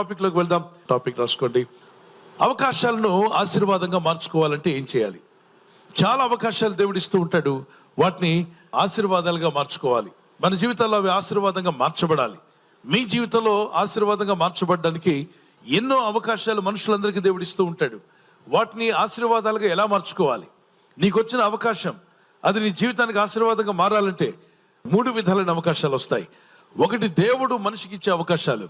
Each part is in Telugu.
టాపిక్ లోకి వెళ్దాం. టాపిక్ రాసుకోండి. అవకాశాలను ఆశీర్వాదంగా మార్చుకోవాలంటే ఏం చేయాలి? చాలా అవకాశాలు దేవుడిస్తూ ఉంటాడు. వాటిని ఆశీర్వాదాలుగా మార్చుకోవాలి. మన జీవితాల్లో అవి ఆశీర్వాదంగా మార్చబడాలి. మీ జీవితంలో ఆశీర్వాదంగా మార్చబడడానికి ఎన్నో అవకాశాలు మనుషులందరికీ దేవుడిస్తూ ఉంటాడు. వాటిని ఆశీర్వాదాలుగా ఎలా మార్చుకోవాలి? నీకు వచ్చిన అవకాశం అది నీ జీవితానికి ఆశీర్వాదంగా మారాలంటే 3 విధాలైన అవకాశాలు వస్తాయి. ఒకటి, దేవుడు మనిషికి ఇచ్చే అవకాశాలు.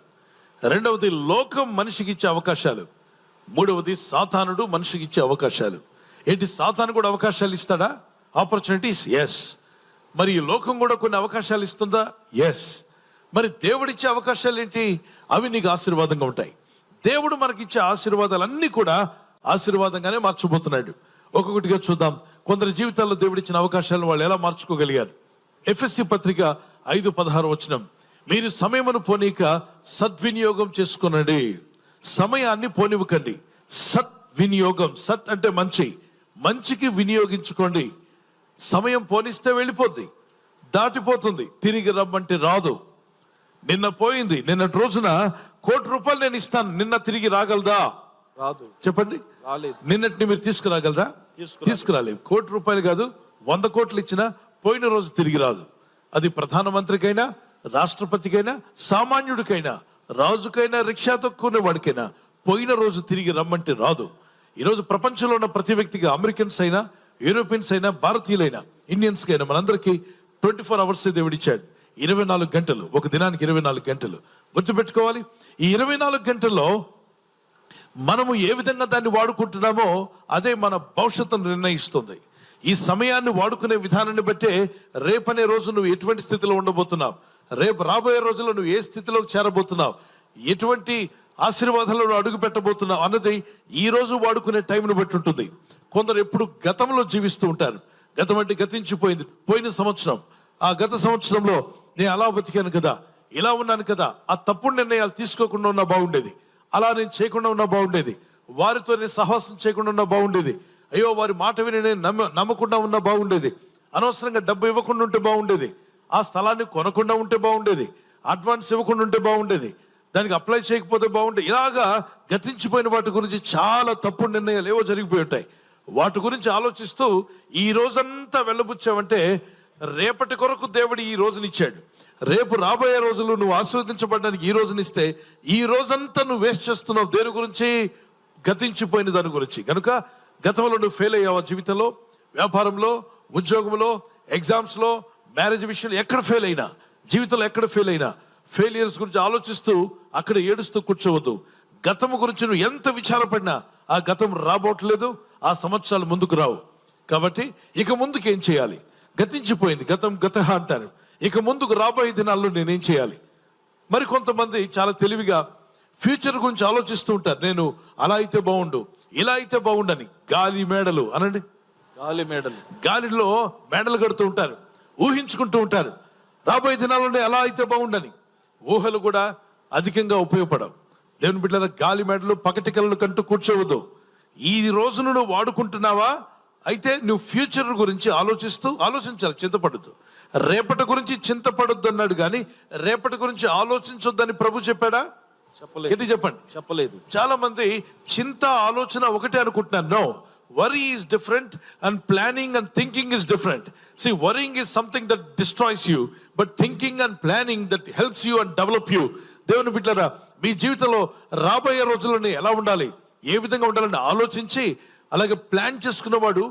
రెండవది, లోకం మనిషికి ఇచ్చే అవకాశాలు. మూడవది, సాతానుడు మనిషికి ఇచ్చే అవకాశాలు. ఏంటి, సాతాను కూడా అవకాశాలు ఇస్తాడా? Opportunities, yes. మరి ఈ లోకం కూడా కొన్ని అవకాశాలు ఇస్తుందా? ఎస్. మరి దేవుడిచ్చే అవకాశాలు ఏంటి? అవి నీకు ఆశీర్వాదంగా ఉంటాయి. దేవుడు మనకిచ్చే ఆశీర్వాదాలన్నీ కూడా ఆశీర్వాదంగానే మార్చబోతున్నాడు. ఒక్కొక్కటిగా చూద్దాం. కొందరి జీవితాల్లో దేవుడిచ్చిన అవకాశాలను వాళ్ళు ఎలా మార్చుకోగలిగారు. ఎఫెసీ పత్రిక 5:16 మీరు సమయమును పోనీక సద్వినియోగం చేసుకునండి. సమయాన్ని పోనివ్వకండి. సద్వినియోగం, సత్ అంటే మంచి, మంచికి వినియోగించుకోండి. సమయం పోనిస్తే వెళ్ళిపోద్ది, దాటిపోతుంది, తిరిగి రమ్మంటే రాదు. నిన్న పోయింది. నిన్నటి రోజున ₹1,00,00,000 నేను ఇస్తాను, నిన్న తిరిగి రాగలదా? రాదు. చెప్పండి, రాలేదు. నిన్నటిని మీరు తీసుకురాగలరా? తీసుకురాలేదు. ₹1,00,00,000 కాదు, 100 కోట్లు ఇచ్చినా పోయిన రోజు తిరిగి రాదు. అది ప్రధానమంత్రికైనా, రాష్ట్రపతికైనా, సామాన్యుడికైనా, రాజుకైనా, రిక్షా తొక్కునే వాడికైనా పోయిన రోజు తిరిగి రమ్మంటే రాదు. ఈరోజు ప్రపంచంలో ఉన్న ప్రతి వ్యక్తికి, అమెరికన్స్ అయినా, యూరోపియన్స్ అయినా, భారతీయులైనా, ఇండియన్స్ అయినా, మనందరికీ 24 అవర్స్ దేవుడిచ్చాడు. 24 గంటలు, ఒక దినానికి 24 గంటలు. గుర్తుపెట్టుకోవాలి, ఈ 24 గంటల్లో మనము ఏ విధంగా దాన్ని వాడుకుంటున్నామో అదే మన భవిష్యత్తును నిర్ణయిస్తుంది. ఈ సమయాన్ని వాడుకునే విధానాన్ని బట్టే రేపనే రోజు నువ్వు ఎటువంటి స్థితిలో ఉండబోతున్నావు, రేపు రాబోయే రోజుల్లో నువ్వు ఏ స్థితిలోకి చేరబోతున్నావు, ఎటువంటి ఆశీర్వాదాలను నువ్వు అడుగు పెట్టబోతున్నావు అన్నది ఈ రోజు వాడుకునే టైంను బట్టి ఉంటుంది. కొందరు ఎప్పుడు గతంలో జీవిస్తూ ఉంటారు. గతం అంటే గతించిపోయింది, పోయిన సంవత్సరం. ఆ గత సంవత్సరంలో నేను అలా బతికాను కదా, ఇలా ఉన్నాను కదా, ఆ తప్పుడు నిర్ణయాలు తీసుకోకుండా ఉన్నా బాగుండేది, అలా నేను చేయకుండా ఉన్నా బాగుండేది, వారితో నేను సహవాసం చేయకుండా ఉన్నా బాగుండేది, అయ్యో వారి మాట విని నేను నమ్మకుండా ఉన్నా బాగుండేది, అనవసరంగా డబ్బు ఇవ్వకుండా ఉంటే బాగుండేది, ఆ స్థలాన్ని కొనకుండా ఉంటే బాగుండేది, అడ్వాన్స్ ఇవ్వకుండా ఉంటే బాగుండేది, దానికి అప్లై చేయకపోతే బాగుండేది. ఇలాగా గతించిపోయిన వాటి గురించి చాలా తప్పుడు నిర్ణయాలు ఏవో జరిగిపోయి ఉంటాయి. వాటి గురించి ఆలోచిస్తూ ఈ రోజంతా వెళ్ళబుచ్చావంటే రేపటి కొరకు దేవుడు ఈ రోజునిచ్చాడు. రేపు రాబోయే రోజులు నువ్వు ఆశీర్వదించబడడానికి ఈ రోజునిస్తే ఈ రోజంతా నువ్వు వేస్ట్ చేస్తున్నావు. దేని గురించి? గతించిపోయిన దాని గురించి. కనుక గతంలో నువ్వు ఫెయిల్ అయ్యావా? జీవితంలో, వ్యాపారంలో, ఉద్యోగంలో, ఎగ్జామ్స్ లో, మ్యారేజ్ విషయంలో ఎక్కడ ఫెయిల్ అయినా, జీవితంలో ఎక్కడ ఫెయిల్ అయినా, ఫెయిలియర్స్ గురించి ఆలోచిస్తూ అక్కడ ఏడుస్తూ కూర్చోవద్దు. గతం గురించి నువ్వు ఎంత విచారపడినా ఆ గతం రాబోట్లేదు, ఆ సంవత్సరాలు ముందుకు రావు. కాబట్టి ఇక ముందుకు ఏం చేయాలి? గతించిపోయింది, గతం గతహ అంటారు. ఇక ముందుకు రాబోయే దినాల్లో నేనేం చేయాలి? మరి కొంతమంది చాలా తెలివిగా ఫ్యూచర్ గురించి ఆలోచిస్తూ ఉంటారు. నేను అలా అయితే బాగుండు, ఇలా అయితే బాగుండని. గాలి మేడలు అనండి, గాలి మేడలు, గాలిలో మేడలు కడుతూ ఉంటారు, ఊహించుకుంటూ ఉంటారు. రాబోయే దినాల్లోనే అలా అయితే బాగుండని. ఊహలు కూడా అధికంగా ఉపయోగపడవు. దేవుని బిడ్డల, గాలి మేడలు, పగటి కలలు కంటూ కూర్చోవద్దు. ఈ రోజును నువ్వు వాడుకుంటున్నావా? అయితే నువ్వు ఫ్యూచర్ గురించి ఆలోచించాలి, చింతపడద్దు. రేపటి గురించి చింతపడొద్దు అన్నాడు, కానీ రేపటి గురించి ఆలోచించొద్దని ప్రభు చెప్పాడా? చెప్పలేదు. ఏంటి చెప్పండి? చెప్పలేదు. చాలా మంది చింత, ఆలోచన ఒకటే అనుకుంటున్నారు. No, worry is different and planning and thinking is different. See, worrying is something that destroys you, but thinking and planning that helps you and develop you. దేవుని బిడ్డలారా, మీ జీవితంలో రాబోయే రోజుల్లోనే ఎలా ఉండాలి, ఏ విధంగా ఉండాలని ఆలోచించి అలాగే ప్లాన్ చేసుకున్నవాడు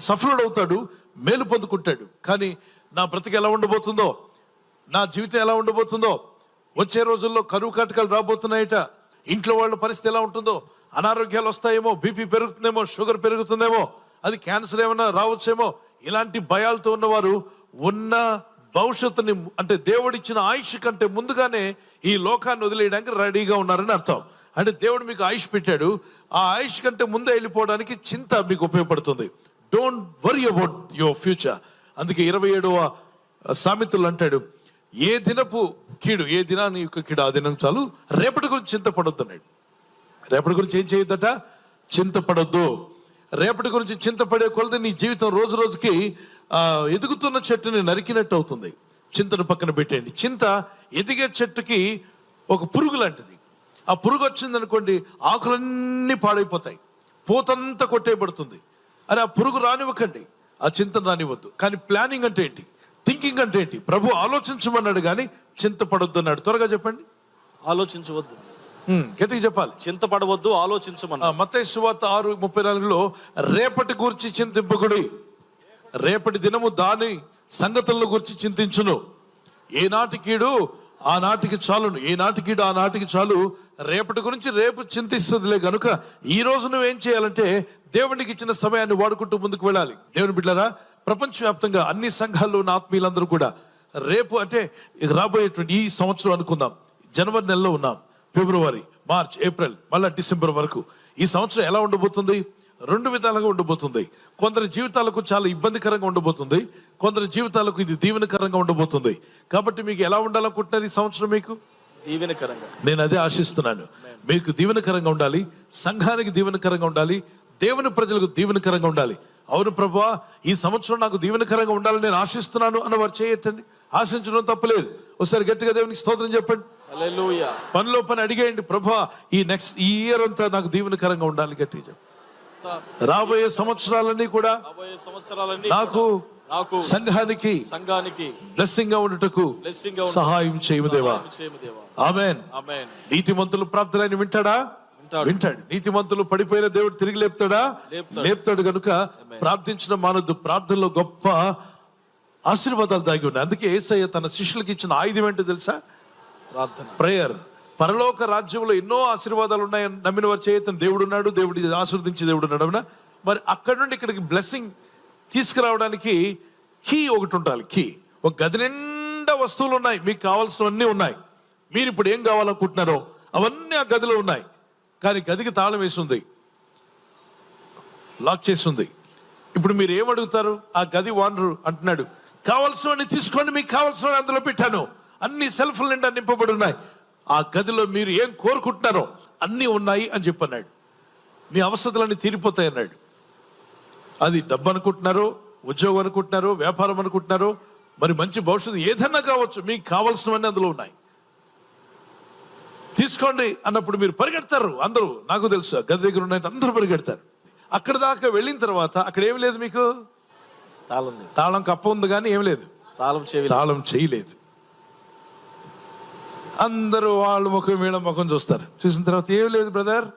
సఫలుడవుతాడు, మేలు పొందుకుంటాడు. కానీ నా బ్రతికి ఎలా ఉండబోతుందో, నా జీవితం ఎలా ఉండబోతుందో, వచ్చే రోజుల్లో కరువు కాటకాలు రాబోతున్నాయట, ఇంట్లో వాళ్ళ పరిస్థితి ఎలా ఉంటుందో, అనారోగ్యాలు వస్తాయేమో, బీపీ పెరుగుతుందేమో, షుగర్ పెరుగుతుందేమో, అది క్యాన్సర్ ఏమైనా రావచ్చేమో, ఇలాంటి భయాలతో ఉన్నవారు ఉన్న భవిష్యత్తుని, అంటే దేవుడిచ్చిన ఆయుష్ కంటే ముందుగానే ఈ లోకాన్ని వదిలేయడానికి రెడీగా ఉన్నారని అర్థం. అంటే దేవుడు మీకు ఆయుష్ పెట్టాడు, ఆ ఆయుష్ కంటే ముందే వెళ్ళిపోవడానికి చింత మీకు ఉపయోగపడుతుంది. Don't worry about your future. అందుకే 27వ సామెతలు అంటాడు, ఏ దినపు కీడు, ఏ దినాన్ని యొక్క కీడు ఆ దినం చాలు, రేపటి గురించి చింతపడొద్దు అన్నాడు. రేపటి గురించి ఏం చేయొద్దట? చింతపడొద్దు. రేపటి గురించి చింతపడే కొలది నీ జీవితం రోజు రోజుకి ఎదుగుతున్న చెట్టుని నరికినట్టు అవుతుంది. చింతను పక్కన పెట్టేయండి. చింత ఎదిగే చెట్టుకి ఒక పురుగు లాంటిది. ఆ ఆ పురుగు వచ్చింది అనుకోండి, ఆకులన్నీ పాడైపోతాయి, పూతంతా కొట్టేయబడుతుంది. అరే ఆ పురుగు రానివ్వకండి, ఆ చింతన రానివ్వద్దు. కానీ ప్లానింగ్ అంటే ఏంటి, థింకింగ్ అంటే ఏంటి? ప్రభు ఆలోచించమన్నాడు కానీ చింతపడొద్దు అన్నాడు. త్వరగా చెప్పండి. ఆలోచించవద్దు, గట్టిగా చెప్పాలి. చింతపడవద్దు, ఆలోచించమన్నాడు. మత్తయి సువార్త 6:34లో రేపటి గూర్చి చింతింపకుడి, రేపటి దినము దాని సంగతులను గురించి చింతించును. ఏనాటి కీడు ఆ నాటికి చాలును, ఏనాటి కీడు ఆ నాటికి చాలు. రేపటి గురించి రేపు చింతిస్తుందిలే గనుక ఈ రోజు నువ్వేం చేయాలంటే దేవునికి ఇచ్చిన సమయాన్ని వాడుకుంటూ ముందుకు వెళ్ళాలి. దేవుని బిడ్డలారా, ప్రపంచవ్యాప్తంగా అన్ని సంఘాల్లో ఉన్న ఆత్మీయులందరూ కూడా రేపు అంటే రాబోయేటువంటి ఈ సంవత్సరం అనుకుందాం, జనవరి నెలలో ఉన్నాం, ఫిబ్రవరి, మార్చ్, ఏప్రిల్, మళ్ళా డిసెంబర్ వరకు ఈ సంవత్సరం ఎలా ఉండబోతుంది? 2 విధాలుగా ఉండబోతుంది. కొందరి జీవితాలకు చాలా ఇబ్బందికరంగా ఉండబోతుంది, కొందరి జీవితాలకు ఇది దీవెనకరంగా ఉండబోతుంది. కాబట్టి మీకు ఎలా ఉండాలనుకుంటున్నారు ఈ సంవత్సరం? మీకు దీవెనకరంగా, నేను అదే ఆశిస్తున్నాను. మీకు దీవెనకరంగా ఉండాలి, సంఘానికి దీవెనకరంగా ఉండాలి, దేవుని ప్రజలకు దీవెనకరంగా ఉండాలి. అవును ప్రభువా, ఈ సంవత్సరం నాకు దీవెనకరంగా ఉండాలని నేను ఆశిస్తున్నాను అన్న వారు చేయొచ్చండి. ఆశించడం తప్పలేదు. ఒకసారి గట్టిగా దేవునికి స్తోత్రం చెప్పండి. హల్లెలూయా. పనిలో పని అడిగేయండి, ప్రభువా ఈ ఇయర్ అంతా నాకు దీవెనకరంగా ఉండాలి. గట్టిగా చెప్పండి. రాబోయే సంవత్సరాలన్నీ కూడా నాకు సంఘానికి బ్లెస్సింగ్ గా ఉండుటకు సహాయం చేయము దేవా. ఆమేన్. నీతిమంతులు ప్రార్థన ఆయన వింటాడా? వింటాడు. నీతిమంతులు పడిపోయిన దేవుడు తిరిగి లేపుతాడా? లేపుతాడు. కనుక ప్రార్థించిన మానొద్దు. ప్రార్థనలో గొప్ప ఆశీర్వాదాలు దాగి ఉన్నాయి. అందుకే యేసయ్య తన శిష్యులకు ఇచ్చిన ఆయుధం ఏంటో తెలుసా? ప్రార్థన, ప్రేయర్. పరలోక రాజ్యంలో ఎన్నో ఆశీర్వాదాలు ఉన్నాయని నమ్మిన వారు చేయతను దేవుడు ఉన్నాడు, దేవుడి ఆశీర్వదించి దేవుడు ఉన్నాడు. అవునా? మరి అక్కడి నుండి ఇక్కడికి బ్లెస్సింగ్ తీసుకురావడానికి కీ ఒకటి ఉండాలి. కీ. ఒక గది నిండా వస్తువులు ఉన్నాయి, మీకు కావాల్సినవన్నీ ఉన్నాయి. మీరు ఇప్పుడు ఏం కావాలనుకుంటున్నారో అవన్నీ ఆ గదిలో ఉన్నాయి. కానీ గదికి తాళం వేసి ఉంది, లాక్ చేసి ఉంది. ఇప్పుడు మీరు ఏమడుగుతారు? ఆ గది ఓనరు అంటున్నాడు, కావాల్సినవన్నీ తీసుకోండి, మీకు కావాల్సినవి అందులో పెట్టాను, అన్ని సెల్ఫ్ల నిండా నింపబడి ఉన్నాయి, ఆ గదిలో మీరు ఏం కోరుకుంటున్నారో అన్నీ ఉన్నాయి అని చెప్పన్నాడు. మీ అవసరాలన్నీ తీరిపోతాయి అన్నాడు. అది డబ్బు అనుకుంటున్నారో, ఉద్యోగం అనుకుంటున్నారో, వ్యాపారం అనుకుంటున్నారో, మరి మంచి భవిష్యత్తు ఏదన్నా కావచ్చు, మీకు కావాల్సినవన్నీ అందులో ఉన్నాయి, తీసుకోండి అన్నప్పుడు మీరు పరిగెడతారు. అందరూ, నాకు తెలుసు గది దగ్గర ఉన్నాయి, అందరూ పరిగెడతారు. అక్కడ దాకా వెళ్ళిన తర్వాత అక్కడ ఏమి లేదు, మీకు తాళం కప్ప ఉంది కానీ ఏమి లేదు, తాళం చేయలేదు. అందరూ వాళ్ళ ముఖం వీళ్ళ ముఖం చూస్తారు. చూసిన తర్వాత ఏం లేదు బ్రదర్,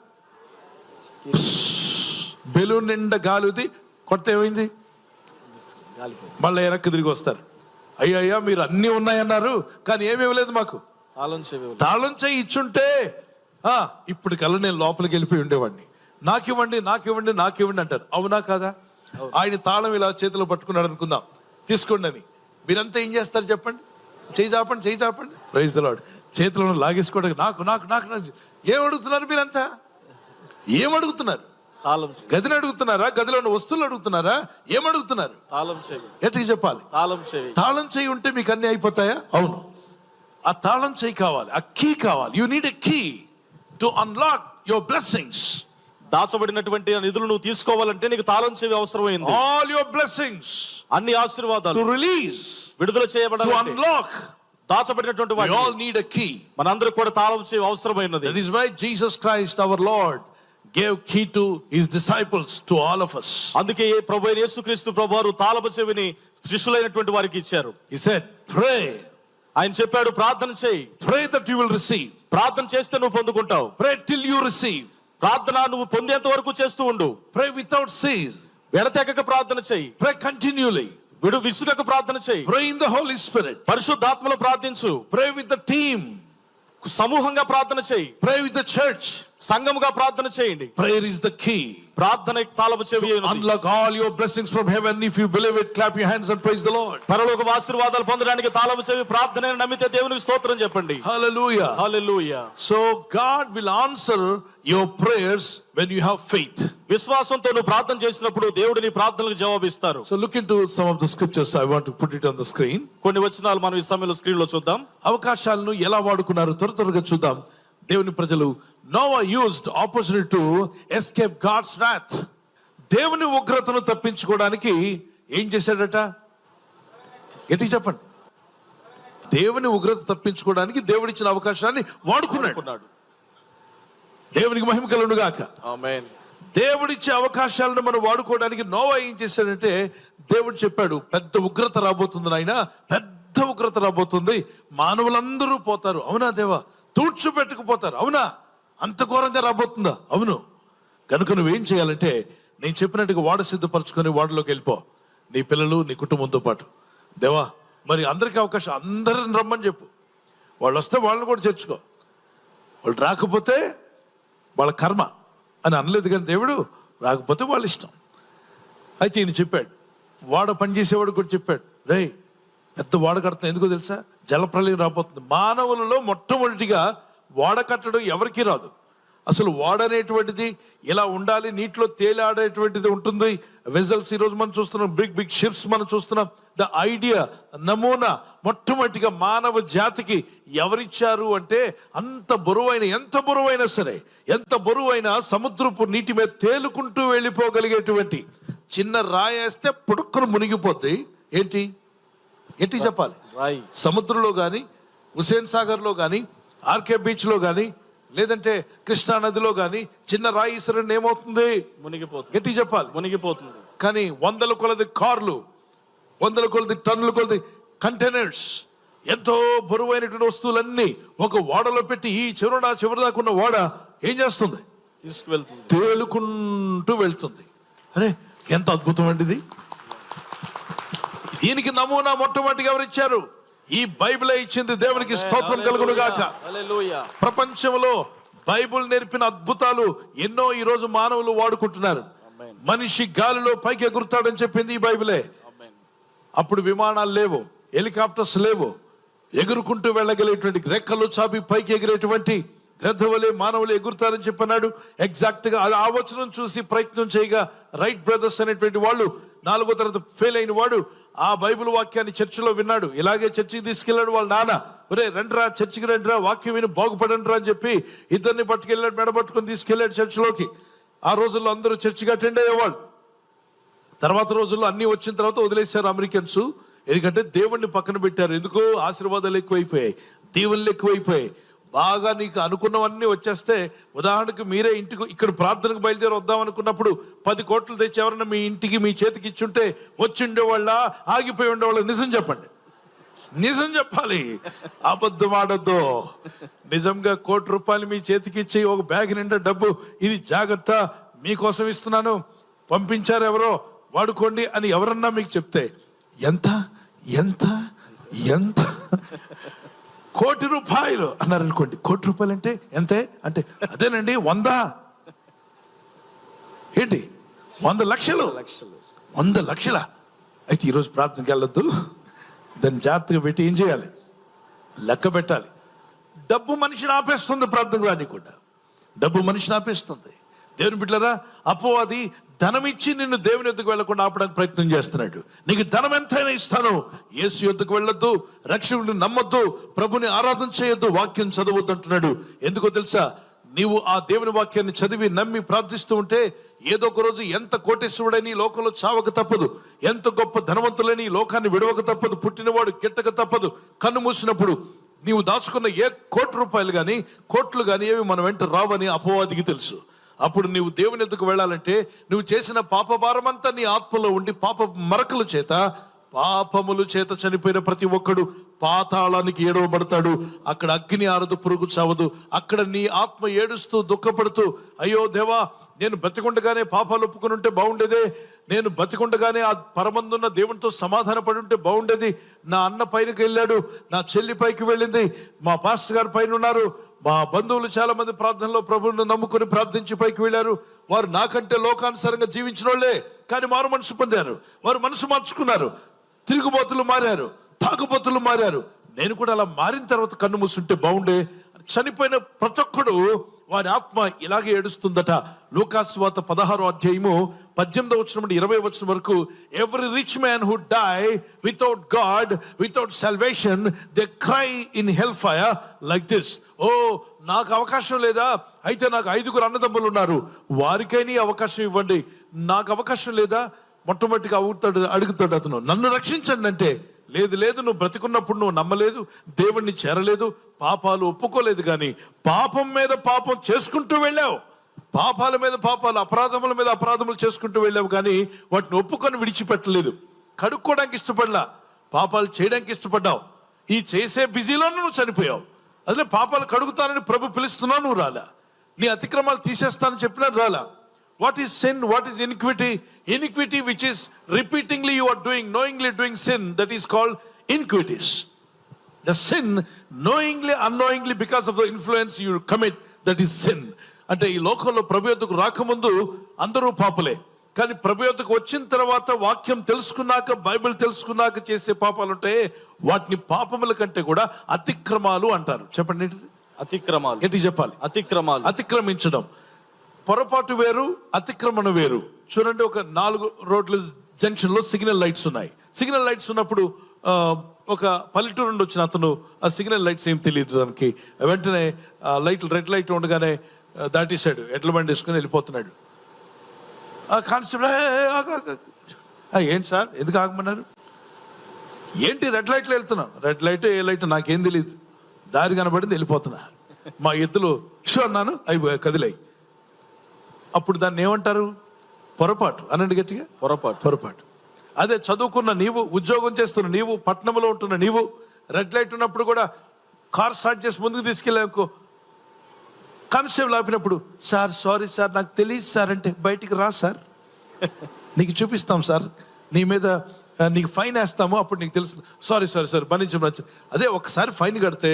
బెలూన్ నిండా గాలిది కొడితే ఏమైంది? మళ్ళీ వెనక్కి తిరిగి వస్తారు. అయ్యా మీరు అన్ని ఉన్నాయన్నారు కానీ ఏమేమి లేదు మాకు, తాళం చేయి ఇచ్చుంటే ఇప్పుడు కల్లా నేను లోపలికి వెళ్ళిపోయి ఉండేవాడిని, నాకివ్వండి నాకివ్వండి నాకివ్వండి అంటారు. అవునా కాదా? ఆయన తాళం ఇలా చేతిలో పట్టుకున్నాడు అనుకుందాం, తీసుకోండి అని. మీరంతా ఏం చేస్తారు చెప్పండి? చేయి చాపండి, చేయి చాపండి. Praise the lord. చేతిలో లాగేసుకోవడానికి నాకు నాకు నాకు ఏం అడుగుతున్నారు మీరంతా? ఏం అడుగుతున్నారు? గదిని అడుగుతున్నారా? గదిలో ఉన్న వస్తువులు అడుగుతున్నారా? ఏమడుగుతున్నారు? ఎట్లా చెప్పాలి? తాళం చేయి ఉంటే మీకు అన్ని అయిపోతాయా? అవును. ఆ తాళం చేయి కావాలి, ఆ కీ కావాలి. You need a key to unlock your blessings. దాచబడినటువంటి నిధులు నువ్వు తీసుకోవాలంటే నీకు తాళం చెవి అవసరమైంది. ఆల్ యువర్ బ్లెస్సింగ్స్, అన్ని ఆశీర్వాదాలు టు రిలీజ్, విడుదల చేయబడాలి, టు అన్లాక్ దాచబడినటువంటి we all need a key. మనందరూ కూడా తాళం చెవి అవసరమైనది. That is why Jesus Christ our Lord gave key to his disciples, to all of us. అందుకే ప్రభువైన యేసుక్రీస్తు ప్రభువారు తాళపు చెవిని శిష్యులైనటువంటి వారికి ఇచ్చారు. He said pray. ఆయన చెప్పాడు ప్రార్థన చేయి. Pray that you will receive. ప్రార్థన చేస్తే నువ్వు పొందుకుంటావు. Pray till you receive. ప్రార్థన నువ్వు పొందేంత వరకు చేస్తూ ఉండు. Pray without cease. ఎడతెగక ప్రార్థన చేయి. Pray continually. విసుగక ప్రార్థన చేయి. Pray in the Holy Spirit. పరిశుద్ధాత్మలో ప్రార్థించు. Pray with the team. సమూహంగా ప్రార్థన చేయి. Pray with the church. సంఘముగా ప్రార్థన చేయండి. Prayer is the key. ప్రార్థన తాళపు చెవి. Unlock all your blessings from heaven. If you believe it, clap your hands and praise the Lord. పరలోక ఆశీర్వాదాలు పొందడానికి తాళపు చెవి ప్రార్థనని నమ్మితే దేవునికి స్తోత్రం చెప్పండి. Hallelujah. Hallelujah. So God will answer your prayers when you have faith. విశ్వాసంతో నువ్వు ప్రార్థన చేసినప్పుడు దేవుడు నీ ప్రార్థనలకు జవాబిస్తారు. So look into some of the scriptures. I want to put it on the screen. కొన్ని వచనాలు మనం ఈ సమయంలో స్క్రీన్ లో చూద్దాం. అవకాశాలను ఎలా వాడుకున్నారు త్వరగా చూద్దాం. దేవుని ప్రజలు, Noah used opportunity to escape God's wrath. దేవుని ఉగ్రతను తప్పించుకోవడానికి ఏం చేశాడట? గట్టిగా చెప్పండి. దేవుని ఉగ్రత తప్పించుకోవడానికి దేవుడిచ్చిన అవకాశాన్ని వాడుకున్నాడు. దేవునికి మహిమ కలుగును గాక. ఆమేన్. దేవుడిచ్చే అవకాశాలను మనం వాడుకోవడానికి నోవా ఏం చేశాడంటే, దేవుడు చెప్పాడు పెద్ద ఉగ్రత రాబోతుంది నాయన, పెద్ద ఉగ్రత రాబోతుంది, మానవులందరూ పోతారు. అవునా దేవా? తుడిచిపెట్టుకుపోతారు. అవునా? అంత ఘోరంగా రాబోతుందా? అవును. కనుక నువ్వేం చేయాలంటే, నేను చెప్పినట్టుగా వాడ సిద్ధపరచుకొని వాడలోకి వెళ్ళిపో, నీ పిల్లలు నీ కుటుంబంతో పాటు. దేవా మరి అందరికీ అవకాశం, అందరిని రమ్మని చెప్పు. వాళ్ళు వస్తే వాళ్ళని కూడా చేర్చుకో, వాళ్ళు రాకపోతే వాళ్ళ కర్మ అని అనలేదు కానీ దేవుడు, రాకపోతే వాళ్ళ ఇష్టం. అయితే ఈయన చెప్పాడు, వాడ పనిచేసేవాడు కూడా చెప్పాడు, రేయ్ పెద్ద వాడ కడుతున్నా, ఎందుకో తెలుసా? జలప్రలయం రాబోతుంది. మానవులలో మొట్టమొదటిగా వాడ కట్టడం ఎవరికీ రాదు. అసలు వాడ అనేటువంటిది ఇలా ఉండాలి, నీటిలో తేలాడేటువంటిది ఉంటుంది. వెజల్స్ ఈరోజు మనం చూస్తున్నాం, బిగ్ బిగ్ షిప్స్ మనం చూస్తున్నాం. ద ఐడియా, నమూనా మొట్టమొదటిగా మానవ జాతికి ఎవరిచ్చారు అంటే, అంత బరువైన, ఎంత బరువైనా సరే, ఎంత బరువైనా సముద్రపు నీటి మీద తేలుకుంటూ వెళ్ళిపోగలిగేటువంటి చిన్న రాయేస్తే పుడుక్కును మునిగిపోద్ది. ఏంటి చెప్పాలి? రాయి. సముద్రంలో కానీ, హుసేన్ సాగర్ లో కానీ, ఆర్కే బీచ్ లో కానీ, లేదంటే కృష్ణా నదిలో కానీ చిన్న రాయి ఇసరండి ఏమవుతుంది? మునిగిపోతుంది. గట్టి చెప్పాలి, మునిగిపోతుంది. కానీ వందల కొలది కార్లు, వందల కొలది టన్నుల కొలది కంటైనర్స్, ఎంతో బరువైనటువంటి వస్తువులన్నీ ఒక ఓడలో పెట్టి ఈ చివరి దాకా ఉన్న ఓడ ఏం చేస్తుంది? తీసుకువెళ్తుంది, తేలుకుంటూ వెళ్తుంది. అరే ఎంత అద్భుతం అండి ఇది! దీనికి నమూనా మొట్టమొదటిగా ఎవరు ఇచ్చారు? ఈ బైబిలే ఇచ్చింది. దేవునికి స్తోత్రం కలుగును గాక. హల్లెలూయా. ప్రపంచంలో బైబిల్ నేర్పిన అద్భుతాలు ఎన్నో ఈ రోజు మానవులు వాడుకుంటున్నారు. మనిషి గాలిలో పైకి ఎగురుతాడని చెప్పింది ఈ బైబిలే. అప్పుడు విమానాలు లేవు, హెలికాప్టర్స్ లేవు, ఎగురుకుంటూ వెళ్ళగలిగేటువంటి, రెక్కలు చాపి పైకి ఎగిరేటువంటి గ్రద్దవలే మానవులు ఎగురుతారని చెప్పన్నాడు. ఎగ్జాక్ట్ గా ఆ వచనం చూసి ప్రయత్నం చేయగా రైట్ బ్రదర్స్ అనేటువంటి వాళ్ళు, 4వ తరగతి ఫెయిల్ అయిన వాడు ఆ బైబిల్ వాక్యాన్ని చర్చిలో విన్నాడు. ఇలాగే చర్చికి తీసుకెళ్లాడు వాళ్ళ నాన్న. ఒరే రండిరా, చర్చికి రండిరా, వాక్యం విని బాగుపడండిరా అని చెప్పి ఇద్దరిని పట్టుకెళ్ళాడు, మెడబట్టుకుని తీసుకెళ్లాడు చర్చిలోకి. ఆ రోజుల్లో అందరూ చర్చికి అటెండ్ అయ్యేవాళ్ళు. తర్వాత రోజుల్లో అన్ని వచ్చిన తర్వాత వదిలేశారు అమెరికన్స్. ఎందుకంటే దేవుణ్ణి పక్కన పెట్టారు. ఎందుకు? ఆశీర్వాదాలు ఎక్కువైపోయాయి, దీవెనలు ఎక్కువైపోయాయి. బాగా నీకు అనుకున్నవన్నీ వచ్చేస్తే, ఉదాహరణకు మీరే ఇంటికి ఇక్కడ ప్రార్థనకు బయలుదేరి వద్దాం అనుకున్నప్పుడు 10 కోట్లు తెచ్చి ఎవరన్నా మీ ఇంటికి మీ చేతికి ఇచ్చుంటే వచ్చి ఉండేవాళ్ళ, ఆగిపోయి ఉండేవాళ్ళ? నిజం చెప్పండి, నిజం చెప్పాలి, అబద్ధం ఆడొద్దు. నిజంగా 1 కోటి రూపాయలు మీ చేతికి ఇచ్చి ఒక బ్యాగ్ నిండా డబ్బు, ఇది జాగ్రత్త మీకోసం ఇస్తున్నాను, పంపించారు ఎవరో వాడుకోండి అని ఎవరన్నా మీకు చెప్తే ఎంత ఎంత ఎంత 1 కోటి రూపాయలు అన్నారనుకోండి. 1 కోటి రూపాయలు అంటే ఎంతే అంటే అదేనండి 100 ఏంటి 100 లక్షలు 100 లక్షల. అయితే ఈరోజు ప్రార్థనకి వెళ్ళొద్దు, దాన్ని జాగ్రత్తగా పెట్టి ఏం చేయాలి? లెక్క పెట్టాలి. డబ్బు మనిషిని ఆపేస్తుంది, ప్రార్థనకు రానికుండా డబ్బు మనిషిని ఆపేస్తుంది. దేవుని బిడ్డలారా, అపవాది ధనం ఇచ్చి నిన్ను దేవుని యొద్దకు వెళ్లకుండా ఆపడానికి ప్రయత్నం చేస్తున్నాడు. నీకు ధనం ఎంతైనా ఇస్తాను, యేసు యొద్దకు వెళ్ళొద్దు, రక్షకుడిని నమ్మొద్దు, ప్రభుని ఆరాధన చేయొద్దు, వాక్యం చదవద్దు అంటున్నాడు. ఎందుకో తెలుసా? నీవు ఆ దేవుని వాక్యాన్ని చదివి నమ్మి ప్రార్థిస్తూ ఉంటే ఏదో ఒక రోజు ఎంత కోటేశ్వరుడని ఈ లోకంలో చావక తప్పదు, ఎంత గొప్ప ధనవంతులని ఈ లోకాన్ని విడవక తప్పదు, పుట్టినవాడు గిట్టక తప్పదు. కన్ను మూసినప్పుడు నీవు దాచుకున్న ఏ 1 కోటి రూపాయలు కానీ కోట్లు కానీ ఏవి మన వెంట రావని అపవాదికి తెలుసు. అప్పుడు నీవు దేవుని ఎద్దుకు వెళ్ళాలంటే నువ్వు చేసిన పాప భారమంతా నీ ఆత్మలో ఉండి పాప మరకల చేత, పాపములు చేత చనిపోయిన ప్రతి ఒక్కడు పాతాళానికి ఏడవబడతాడు. అక్కడ అగ్ని ఆరదు, పురుగు చావదు. అక్కడ నీ ఆత్మ ఏడుస్తూ దుఃఖపడుతూ, అయ్యో దేవా, నేను బతికుండగానే పాపాలు ఒప్పుకుని ఉంటే బాగుండేదే, నేను బతికుండగానే ఆ పరమందున్న దేవునితో సమాధాన పడి ఉంటే బాగుండేది, నా అన్న పైనకి వెళ్ళాడు, నా చెల్లి పైకి వెళ్ళింది, మా పాస్టర్ గారు పైన ఉన్నారు, మా బంధువులు చాలా మంది ప్రార్థనలో ప్రభువును నమ్ముకుని ప్రార్థించి పైకి వెళ్ళారు, వారు నాకంటే లోకానుసారంగా జీవించిన వాళ్ళే, కానీ మారు మనసు పొందారు, వారు మనసు మార్చుకున్నారు, తిరుగుబోతులు మారారు, తాగుబోతులు మారారు. నేను కూడా అలా మారిన తర్వాత కన్ను మూసుంటే బాగుండే. చనిపోయిన ప్రతి ఒక్కడు వారి ఆత్మ ఇలాగే ఏడుస్తుందట. లూకాసు వార్త 16వ అధ్యాయము 18వ వచనం నుండి 20వ వచనం వరకు, every rich man who die without God, without salvation, they cry in hell fire like this. Oh, నాకు అవకాశం లేదా? అయితే నాకు 5గురు అన్నదమ్ములు ఉన్నారు, వారికైనా అవకాశం ఇవ్వండి. నాకు అవకాశం లేదా? మొట్టమొదటిగా అడుగుతాడు అతను, నన్ను రక్షించండి అంటే, లేదు నువ్వు బ్రతికున్నప్పుడు నువ్వు నమ్మలేదు, దేవుణ్ణి చేరలేదు, పాపాలు ఒప్పుకోలేదు, కానీ పాపం మీద పాపం చేసుకుంటూ వెళ్ళావు, పాపాల మీద పాపాలు, అపరాధముల మీద అపరాధములు చేసుకుంటూ వెళ్ళావు, కానీ వాటిని ఒప్పుకొని విడిచిపెట్టలేదు. కడుక్కోవడానికి ఇష్టపడలా, పాపాలు చేయడానికి ఇష్టపడ్డావు. ఈ చేసే బిజీలో నువ్వు చనిపోయావు. అదే పాపాలు కడుగుతానని ప్రభు పిలుస్తున్నావు, నువ్వు రాలా. నీ అతిక్రమాలు తీసేస్తానని చెప్పినా రాలా. What is sin? What is iniquity? Iniquity which is repeatingly you are doing, knowingly doing sin, that is called iniquities. The sin, knowingly, unknowingly, because of the influence you commit, that is sin. అంటే ఈ లోకంలో ప్రభు యొద్దకు రాకముందు అందరూ పాపులే, కానీ ప్రభు యొద్దకు వచ్చిన తర్వాత వాక్యం తెలుసుకున్నాక, బైబిల్ తెలుసుకున్నాక చేసే పాపాలు ఉంటాయి, వాటిని పాపముల కంటే కూడా అతిక్రమాలు అంటారు. చెప్పండి, అతిక్రమాలు. ఏంటి చెప్పాలి? అతిక్రమాలు. అతిక్రమించడం. పొరపాటు వేరు, అతిక్రమణ వేరు. చూడండి, ఒక 4 రోడ్ల జంక్షన్ లో సిగ్నల్ లైట్స్ ఉన్నాయి. సిగ్నల్ లైట్స్ ఉన్నప్పుడు ఒక పల్లెటూరు నుండి వచ్చిన అతను ఆ సిగ్నల్ లైట్స్ ఏం తెలియదు దానికి, వెంటనే లైట్లు, రెడ్ లైట్ ఉండగానే దాటేశాడు, ఎడ్ల బండి వేసుకుని వెళ్ళిపోతున్నాడు. కానిస్టేబుల్, ఏంటి సార్ ఎందుకు ఆగమన్నారు? ఏంటి రెడ్ లైట్లో వెళ్తున్నాం? రెడ్ లైట్ ఏ లైట్ నాకేం తెలియదు, దారి కనబడింది వెళ్ళిపోతున్నా. మా ఎద్దులు షో అన్నాను, అవి కదిలాయి. అప్పుడు దాన్ని ఏమంటారు? పొరపాటు. అనండి గట్టిగా, పొరపాటు. అదే చదువుకున్న నీవు, ఉద్యోగం చేస్తున్న నీవు, పట్టణంలో ఉంటున్న నీవు, రెడ్ లైట్ ఉన్నప్పుడు కూడా కార్ స్టార్ట్ చేసి ముందుకు తీసుకెళ్ళాకు, కానిస్టేబుల్ ఆపినప్పుడు, సార్ సారీ సార్ నాకు తెలియదు సార్ అంటే, బయటికి రా సార్, నీకు చూపిస్తాం సార్, నీ మీద నీకు ఫైన్ వేస్తాము, అప్పుడు నీకు తెలుస్తుంది. సారీ భరించు. అదే ఒకసారి ఫైన్ కడితే